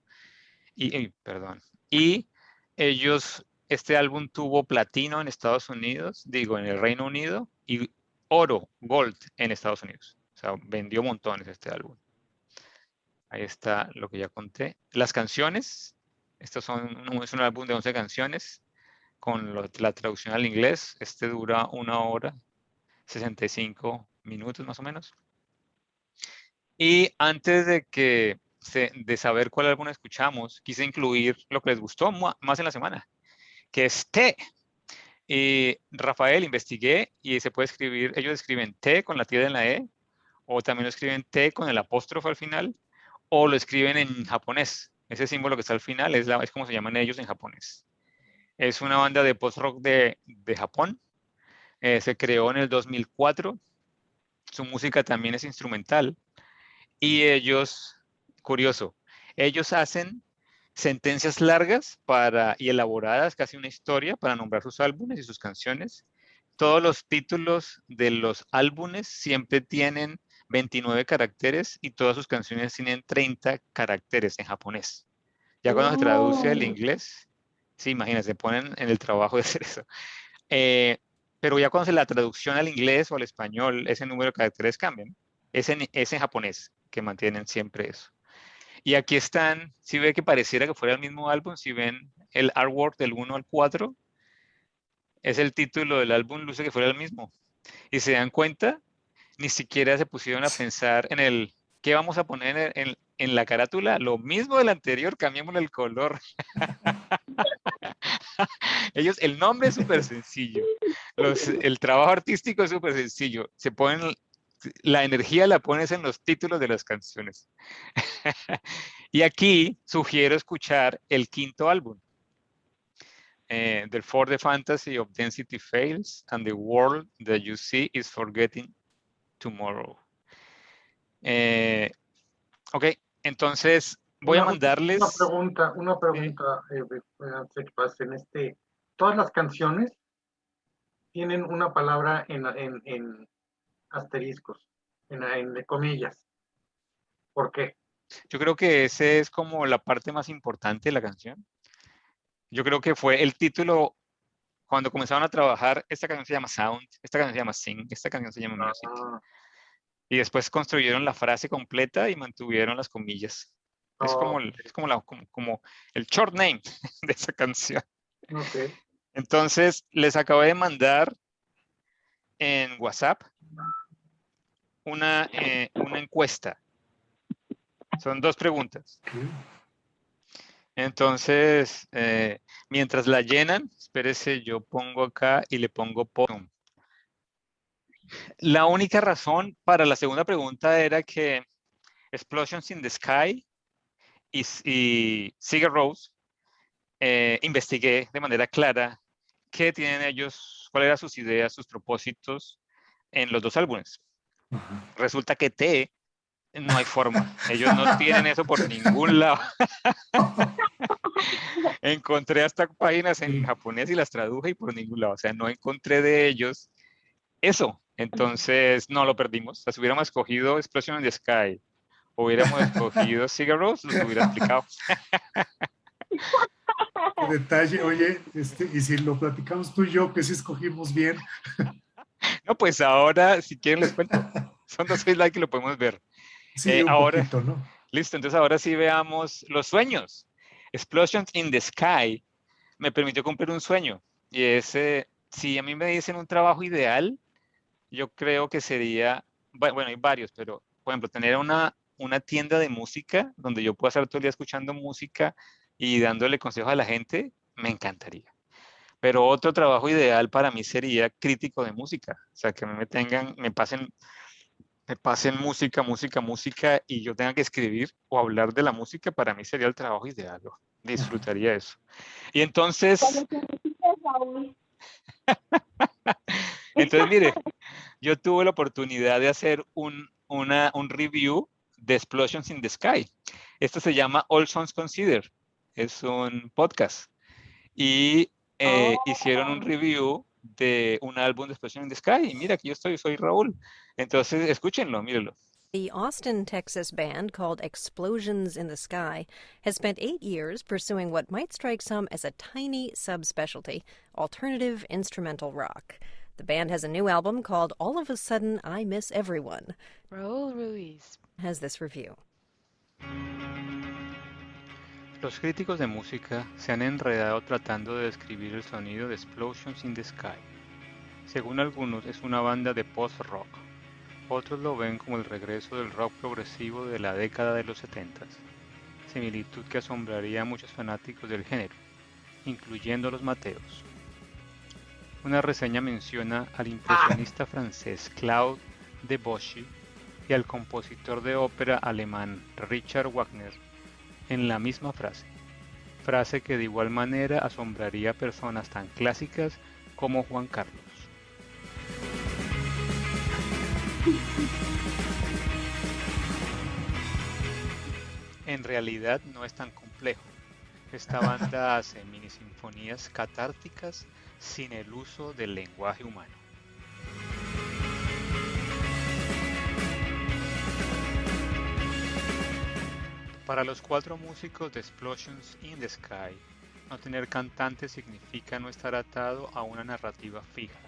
Perdón. Y ellos, este álbum tuvo platino en Estados Unidos, digo, en el Reino Unido, y oro, gold en Estados Unidos. O sea, vendió montones este álbum. Ahí está lo que ya conté. Las canciones, es un álbum de 11 canciones con la traducción al inglés. Este dura 1 hora, 65 minutos más o menos. Y antes de saber cuál álbum escuchamos, quise incluir lo que les gustó más en la semana, que es T. Y Rafael, investigué y se puede escribir, ellos escriben T con la tilde en la E, o también lo escriben T con el apóstrofo al final, o lo escriben en japonés. Ese símbolo que está al final es como se llaman ellos en japonés. Es una banda de post-rock de Japón. Se creó en el 2004. Su música también es instrumental. Y ellos, curioso, ellos hacen sentencias largas y elaboradas, casi una historia, para nombrar sus álbumes y sus canciones. Todos los títulos de los álbumes siempre tienen 29 caracteres y todas sus canciones tienen 30 caracteres en japonés. Ya cuando se traduce al inglés, sí, imagínense, se ponen en el trabajo de hacer eso. Pero ya cuando se la traducción al inglés o al español, ese número de caracteres cambian. Es en japonés que mantienen siempre eso. Y aquí están, si ve que pareciera que fuera el mismo álbum, si ven el artwork del 1 al 4, es el título del álbum, luce que fuera el mismo. Y se dan cuenta, ni siquiera se pusieron a pensar en ¿qué vamos a poner en la carátula? Lo mismo del anterior, cambiamos el color. El nombre es súper sencillo. El trabajo artístico es súper sencillo. La energía la pones en los títulos de las canciones. Y aquí sugiero escuchar el 5º álbum. For the fantasy of density fails and the world that you see is forgetting tomorrow. Ok, entonces voy a mandarles... Una pregunta antes de que pasen. Todas las canciones tienen una palabra en asteriscos, en comillas. ¿Por qué? Yo creo que ese es como la parte más importante de la canción. Yo creo que fue el título, cuando comenzaron a trabajar, esta canción se llama Sound, esta canción se llama Sing, esta canción se llama Music. Y después construyeron la frase completa y mantuvieron las comillas. Es como el short name de esa canción. Okay. Entonces, les acabo de mandar en WhatsApp una encuesta. Son 2 preguntas. Entonces, mientras la llenan, espérese, yo pongo acá y le pongo POM. La única razón para la segunda pregunta era que Explosions in the Sky y Sigur Rós, investigué de manera clara qué tienen ellos, cuáles eran sus ideas, sus propósitos en los 2 álbumes. Resulta que T no hay forma. Ellos no tienen eso por ningún lado. Encontré hasta páginas en japonés y las traduje y por ningún lado. O sea, no encontré de ellos eso. Entonces, no lo perdimos. O sea, si hubiéramos escogido Explosion in the Sky, o hubiéramos escogido Sigur Rós, los hubiera explicado. Qué detalle, oye, y si lo platicamos tú y yo, que sí escogimos bien. No, pues ahora, si quieren les cuento. Son 2 slides que lo podemos ver. Sí, un poquito, ¿no? Listo, entonces ahora sí veamos los sueños. Explosions in the Sky me permitió cumplir un sueño. Y si a mí me dicen un trabajo ideal, yo creo que sería, bueno, hay varios, pero por ejemplo, tener una tienda de música donde yo pueda estar todo el día escuchando música y dándole consejos a la gente, me encantaría. Pero otro trabajo ideal para mí sería crítico de música. O sea, que me pasen música y yo tenga que escribir o hablar de la música, para mí sería el trabajo ideal. Disfrutaría eso. Y entonces... Entonces, mire, yo tuve la oportunidad de hacer un review de Explosions in the Sky. Esto se llama All Songs Considered. Es un podcast. Y hicieron un review de un álbum de Explosions in the Sky. Y mira, aquí yo soy Raúl. Entonces, escúchenlo, mírenlo. The Austin, Texas band called Explosions in the Sky has spent 8 years pursuing what might strike some as a tiny subspecialty, alternative instrumental rock. The band has a new album called All of a Sudden I Miss Everyone. Raúl Ruiz has this review. Los críticos de música se han enredado tratando de describir el sonido de Explosions in the Sky. Según algunos, es una banda de post-rock. Otros lo ven como el regreso del rock progresivo de la década de los 70s, similitud que asombraría a muchos fanáticos del género, incluyendo los Mateos. Una reseña menciona al impresionista francés Claude Debussy y al compositor de ópera alemán Richard Wagner en la misma frase que de igual manera asombraría a personas tan clásicas como Juan Carlos. En realidad no es tan complejo. Esta banda hace mini sinfonías catárticas sin el uso del lenguaje humano. Para los 4 músicos de Explosions in the Sky, no tener cantante significa no estar atado a una narrativa fija.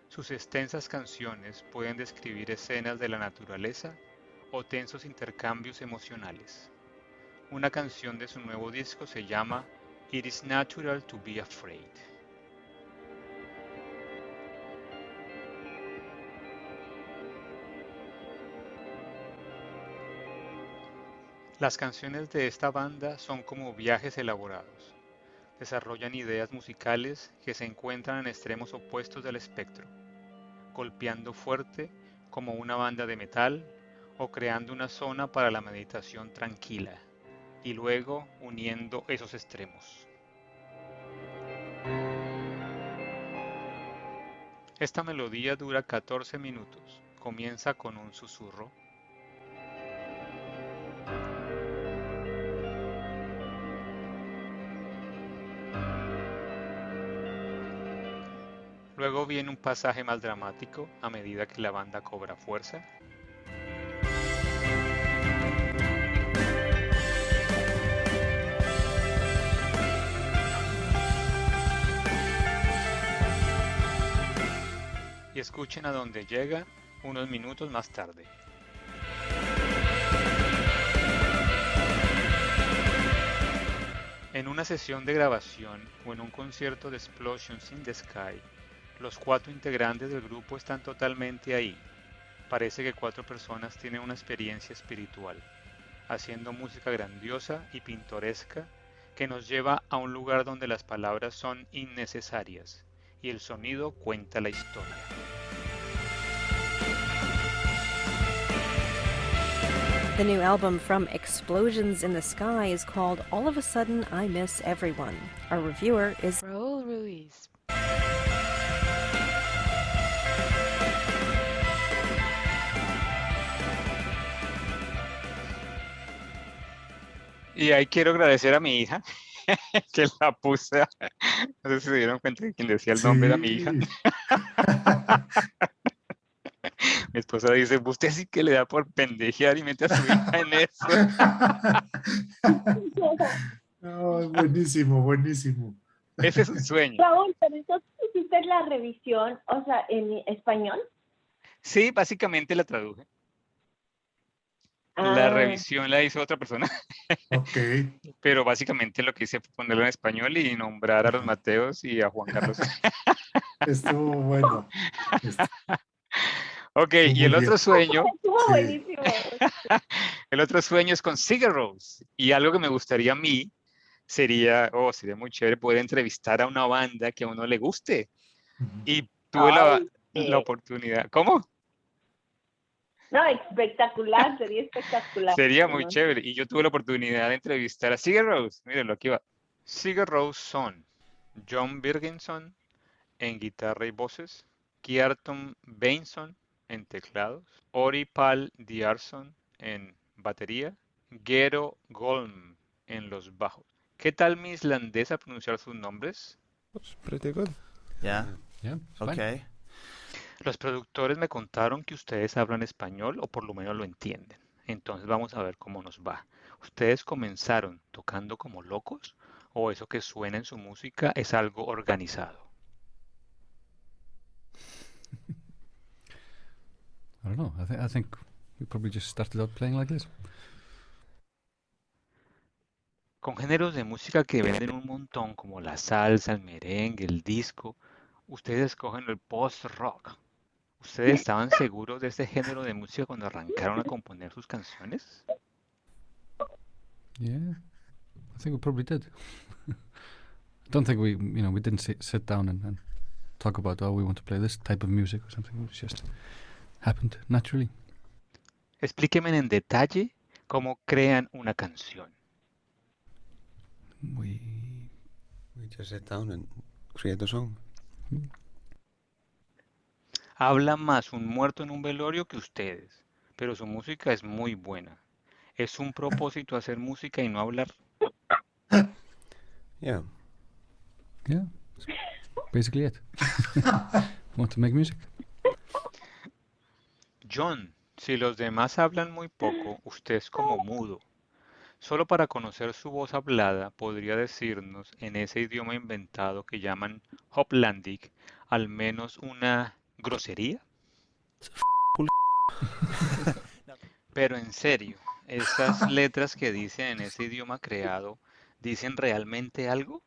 Sus extensas canciones pueden describir escenas de la naturaleza o tensos intercambios emocionales. Una canción de su nuevo disco se llama It is Natural to be Afraid. Las canciones de esta banda son como viajes elaborados. Desarrollan ideas musicales que se encuentran en extremos opuestos del espectro, golpeando fuerte como una banda de metal o creando una zona para la meditación tranquila, y luego uniendo esos extremos. Esta melodía dura 14 minutos, comienza con un susurro. Luego viene un pasaje más dramático a medida que la banda cobra fuerza. Y escuchen a dónde llega unos minutos más tarde. En una sesión de grabación o en un concierto de Explosions in the Sky, los 4 integrantes del grupo están totalmente ahí. Parece que 4 personas tienen una experiencia espiritual, haciendo música grandiosa y pintoresca que nos lleva a un lugar donde las palabras son innecesarias y el sonido cuenta la historia. The new album from Explosions in the Sky is called All of a Sudden I Miss Everyone. Our reviewer is Raúl Ruiz. Y ahí quiero agradecer a mi hija, que la puse, no sé si se dieron cuenta que quien decía el nombre era mi hija. Mi esposa dice, usted sí que le da por pendejear y mete a su hija en eso. Oh, buenísimo, buenísimo. Ese es un sueño. Raúl, pero entonces hiciste la revisión, o sea, en español. Sí, básicamente la traduje. La revisión la hizo otra persona. Ok. Pero básicamente lo que hice fue ponerlo en español y nombrar a los Mateos y a Juan Carlos. Estuvo bueno. Ok, y el otro sueño. Estuvo buenísimo. El otro sueño es con Sigur Rós. Y algo que me gustaría a mí sería muy chévere poder entrevistar a una banda que a uno le guste. Y tuve la oportunidad. ¿Cómo? No, espectacular, sería espectacular. Sería muy chévere. Y yo tuve la oportunidad de entrevistar a Sigur Rós. Mírenlo, aquí va. Sigur Rós son John Birgersson en guitarra y voces, Kjartan Beinsson en teclados, Ori Pál Diarsson en batería, Gero Golm en los bajos. ¿Qué tal mi islandés a pronunciar sus nombres? That's pretty good. Yeah. Yeah. Okay. Los productores me contaron que ustedes hablan español o por lo menos lo entienden. Entonces vamos a ver cómo nos va. ¿Ustedes comenzaron tocando como locos o eso que suena en su música es algo organizado? I don't know. I think we probably just started out playing like this. Con géneros de música que venden un montón como la salsa, el merengue, el disco, ustedes escogen el post-rock. ¿Ustedes estaban seguros de este género de música cuando arrancaron a componer sus canciones? Yeah, I think we probably did. I don't think we didn't sit down and talk about, oh, we want to play this type of music or something. It just happened naturally. Explíquenme en detalle cómo crean una canción. We just sit down and create a song. Habla más un muerto en un velorio que ustedes, pero su música es muy buena. ¿Es un propósito hacer música y no hablar? Yeah. Yeah, that's basically it. Want to make music. John, si los demás hablan muy poco, usted es como mudo. Solo para conocer su voz hablada, podría decirnos en ese idioma inventado que llaman Hoplandic, al menos una grosería. Pero en serio, ¿esas letras que dicen en ese idioma creado, dicen realmente algo?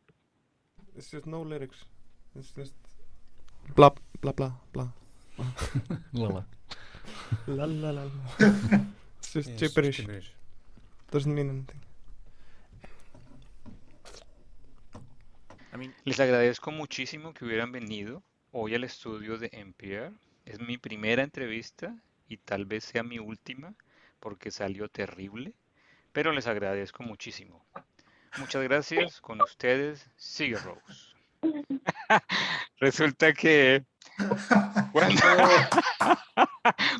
It's just no lyrics. It's just blah blah blah blah. Lala. La la la. It's just Yeah, gibberish. gibberish. Doesn't mean anything. Les agradezco muchísimo que hubieran venido hoy al estudio de NPR. Es mi primera entrevista y tal vez sea mi última porque salió terrible, pero les agradezco muchísimo. Muchas gracias. Con ustedes, Sigur Rós. Resulta que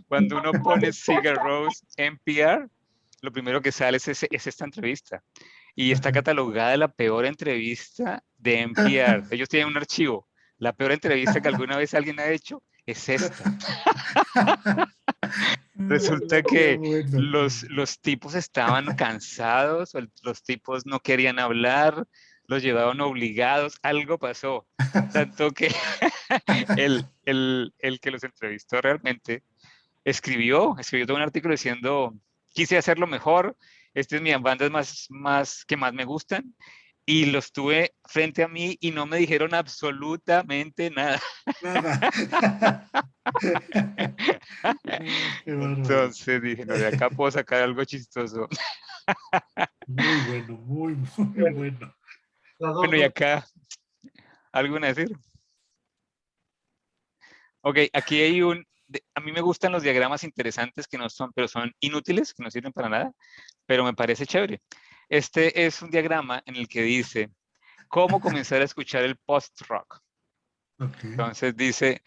cuando uno pone Sigur Rós NPR, lo primero que sale es esta entrevista. Y está catalogada la peor entrevista de NPR. Ellos tienen un archivo. La peor entrevista que alguna vez alguien ha hecho es esta. Resulta que los tipos estaban cansados, los tipos no querían hablar, los llevaban obligados, algo pasó. Tanto que el que los entrevistó realmente escribió todo un artículo diciendo, quise hacerlo mejor, estas son mis bandas que más me gustan, y los tuve frente a mí y no me dijeron absolutamente nada. Entonces dije, no, de acá puedo sacar algo chistoso. Muy bueno, muy bueno. Bueno, y acá, ¿algo a decir? Ok, aquí hay a mí me gustan los diagramas interesantes que no son, pero son inútiles, que no sirven para nada, pero me parece chévere. Este es un diagrama en el que dice cómo comenzar a escuchar el post-rock. Okay. Entonces dice,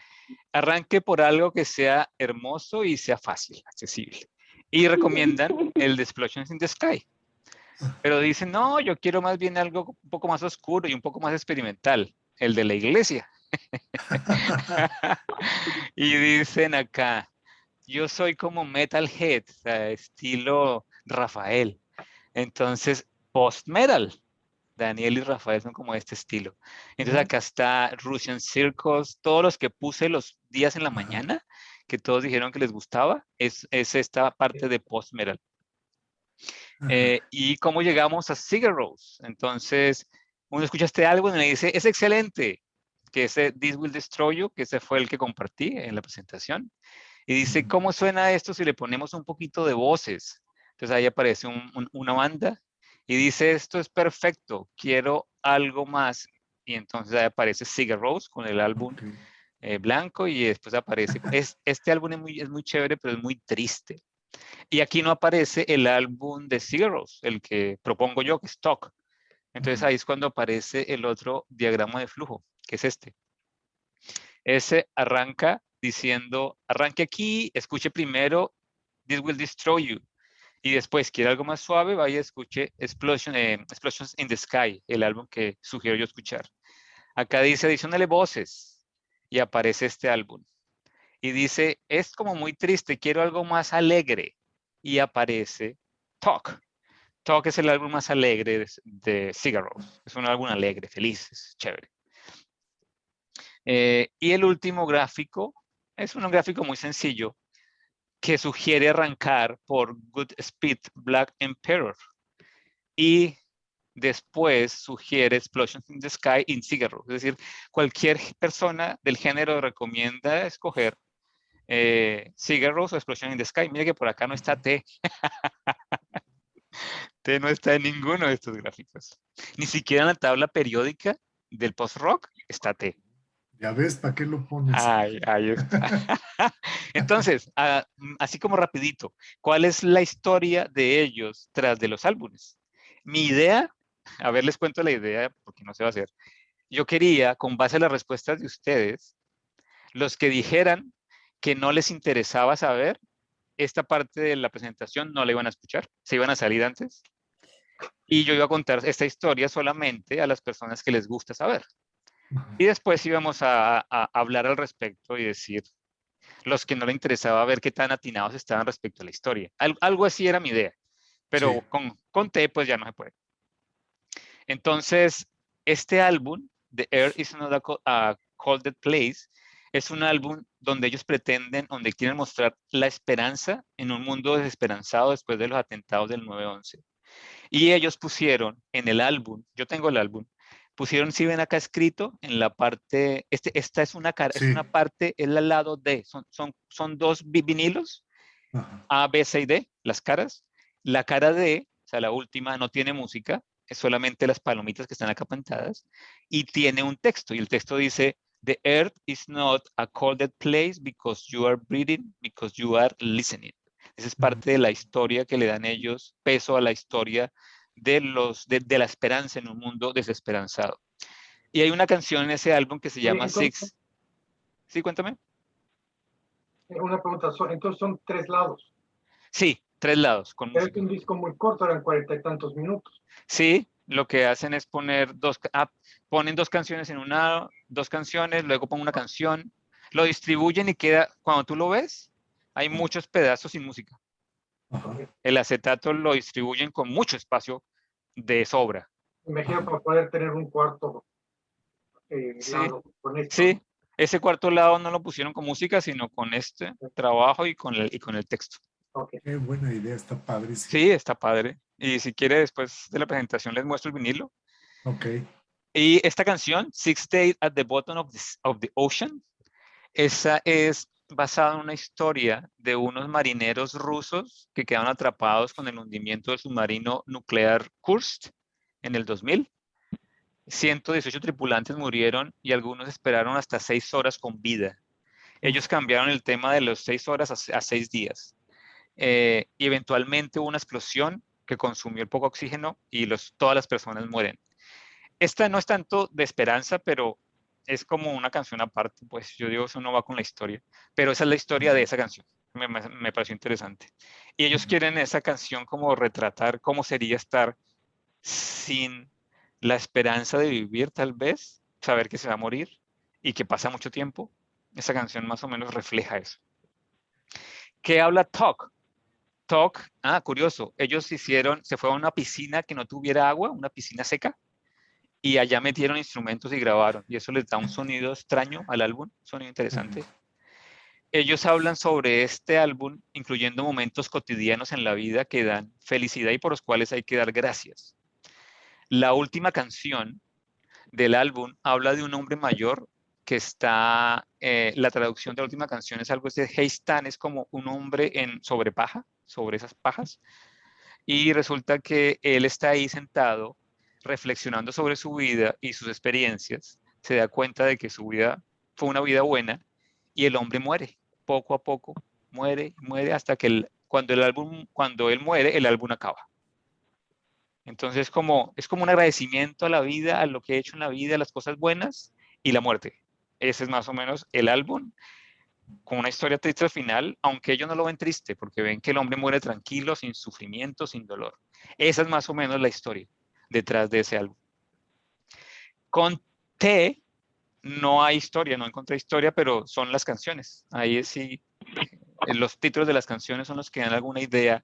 arranque por algo que sea hermoso y sea fácil, accesible. Y recomiendan el de Explosions in the Sky. Pero dicen, no, yo quiero más bien algo un poco más oscuro y un poco más experimental, el de la iglesia. Y dicen acá, yo soy como metalhead, o sea, estilo Rafael. Entonces, post-metal. Daniel y Rafael son como de este estilo. Entonces acá está Russian Circus, todos los que puse los días en la mañana, que todos dijeron que les gustaba, es esta parte de post-metal. Y cómo llegamos a Sigur Rós. Entonces, uno escucha este álbum y le dice, es excelente, que ese This Will Destroy You, que ese fue el que compartí en la presentación. Y dice, ¿cómo suena esto si le ponemos un poquito de voces? Entonces ahí aparece una banda y dice, esto es perfecto, quiero algo más. Y entonces ahí aparece Sigur Rós con el álbum blanco y después aparece, este álbum es muy chévere, pero es muy triste. Y aquí no aparece el álbum de Sigur Rós, el que propongo yo, que es Talk. Entonces ahí es cuando aparece el otro diagrama de flujo, que es este. Ese arranca diciendo, arranque aquí, escuche primero This Will Destroy You. Y después, quiere algo más suave, vaya y escuche Explosions in the Sky, el álbum que sugiero yo escuchar. Acá dice, adiciónale voces, y aparece este álbum. y dice, es como muy triste, quiero algo más alegre. Y aparece Talk. Talk es el álbum más alegre de Sigur Rós. Es un álbum alegre, feliz, es chévere. Y el último gráfico es un gráfico muy sencillo que sugiere arrancar por Good Speed Black Emperor. Y después sugiere Explosions in the Sky in Sigur Rós. Es decir, cualquier persona del género recomienda escoger Sigur Rós o Explosion in the Sky. Mira que por acá no está T. T no está en ninguno de estos gráficos. Ni siquiera en la tabla periódica del post-rock está T. Ya ves, ¿para qué lo pones? Ahí está. Entonces, así como rapidito, ¿cuál es la historia de ellos tras de los álbumes? Mi idea, a ver, les cuento la idea porque no se va a hacer. Yo quería, con base a las respuestas de ustedes, los que dijeran que no les interesaba saber, esta parte de la presentación no la iban a escuchar, se iban a salir antes. Y yo iba a contar esta historia solamente a las personas que les gusta saber. Y después íbamos a hablar al respecto y decir los que no les interesaba ver qué tan atinados estaban respecto a la historia. Algo así era mi idea, pero sí. con T pues ya no se puede. Entonces, este álbum, The Earth is Not a Cold Place, es un álbum donde ellos pretenden, donde quieren mostrar la esperanza en un mundo desesperanzado después de los atentados del 9/11. Y ellos pusieron en el álbum, yo tengo el álbum, pusieron, si ven acá escrito, en la parte, esta es una cara, sí. Es una parte, es al lado D, son dos vinilos, A, B, C y D, las caras. La cara D, o sea, la última, no tiene música, es solamente las palomitas que están acá pintadas, y tiene un texto, y el texto dice, The earth is not a cold place because you are breathing, because you are listening. Esa es parte de la historia que le dan ellos, peso a la historia de la esperanza en un mundo desesperanzado. Y hay una canción en ese álbum que se llama Six. ¿Sí? Cuéntame. Una pregunta, entonces son 3 lados. Sí, 3 lados. Pero es un disco muy corto, eran 40 y tantos minutos. Sí, lo que hacen es poner ponen 2 canciones en una, 2 canciones, luego ponen una canción, lo distribuyen y queda, cuando tú lo ves, hay muchos pedazos sin música. El acetato lo distribuyen con mucho espacio de sobra. Me imagino para poder tener un cuarto sí, lado con esto. Sí, ese cuarto lado no lo pusieron con música, sino con este trabajo y con el texto. Okay. Qué buena idea, está padre. Sí, está padre. Y si quiere, después de la presentación les muestro el vinilo. Ok. Y esta canción, Six Days at the Bottom of the Ocean, esa es basada en una historia de unos marineros rusos que quedaron atrapados con el hundimiento del submarino nuclear Kursk en el 2000. 118 tripulantes murieron y algunos esperaron hasta 6 horas con vida. Ellos cambiaron el tema de los 6 horas a 6 días. Y eventualmente hubo una explosión que consumió el poco oxígeno y todas las personas mueren. Esta no es tanto de esperanza, pero es como una canción aparte, pues yo digo, eso no va con la historia, pero esa es la historia de esa canción, me pareció interesante. Y ellos quieren esa canción como retratar cómo sería estar sin la esperanza de vivir, tal vez, saber que se va a morir y que pasa mucho tiempo. Esa canción más o menos refleja eso. ¿Qué habla Talk? Talk, curioso, ellos se fueron a una piscina que no tuviera agua, una piscina seca, y allá metieron instrumentos y grabaron, y eso les da un sonido extraño al álbum, un sonido interesante. Ellos hablan sobre este álbum, incluyendo momentos cotidianos en la vida que dan felicidad y por los cuales hay que dar gracias. La última canción del álbum habla de un hombre mayor que está, la traducción de la última canción es algo de Heistan, es como un hombre sobre paja, sobre esas pajas, y resulta que él está ahí sentado reflexionando sobre su vida y sus experiencias, se da cuenta de que su vida fue una vida buena y el hombre muere, poco a poco, muere hasta que cuando él muere, el álbum acaba. Entonces es como un agradecimiento a la vida, a lo que he hecho en la vida, a las cosas buenas y la muerte. Ese es más o menos el álbum, con una historia triste al final, aunque ellos no lo ven triste, porque ven que el hombre muere tranquilo, sin sufrimiento, sin dolor. Esa es más o menos la historia detrás de ese álbum. Con T no hay historia, no encontré historia, pero son las canciones. Ahí sí, los títulos de las canciones son los que dan alguna idea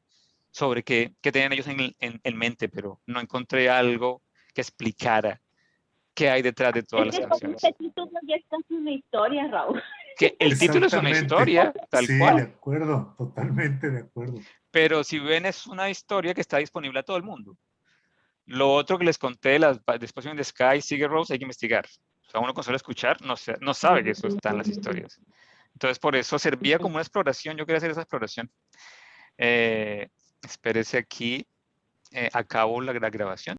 sobre qué tenían ellos en mente, pero no encontré algo que explicara qué hay detrás de todas Es las que como canciones. este título ya es casi una historia, Raúl. Que el título es una Exactamente. historia, tal Sí, cual. de acuerdo, totalmente de acuerdo. Pero si ven, es una historia que está disponible a todo el mundo. Lo otro que les conté de las Despacio in the Sky, Sigur Rós, hay que investigar. O sea, uno con solo escuchar no sabe que eso está en las historias. Entonces, por eso servía como una exploración. Yo quería hacer esa exploración. Espérese aquí. Acabo la grabación.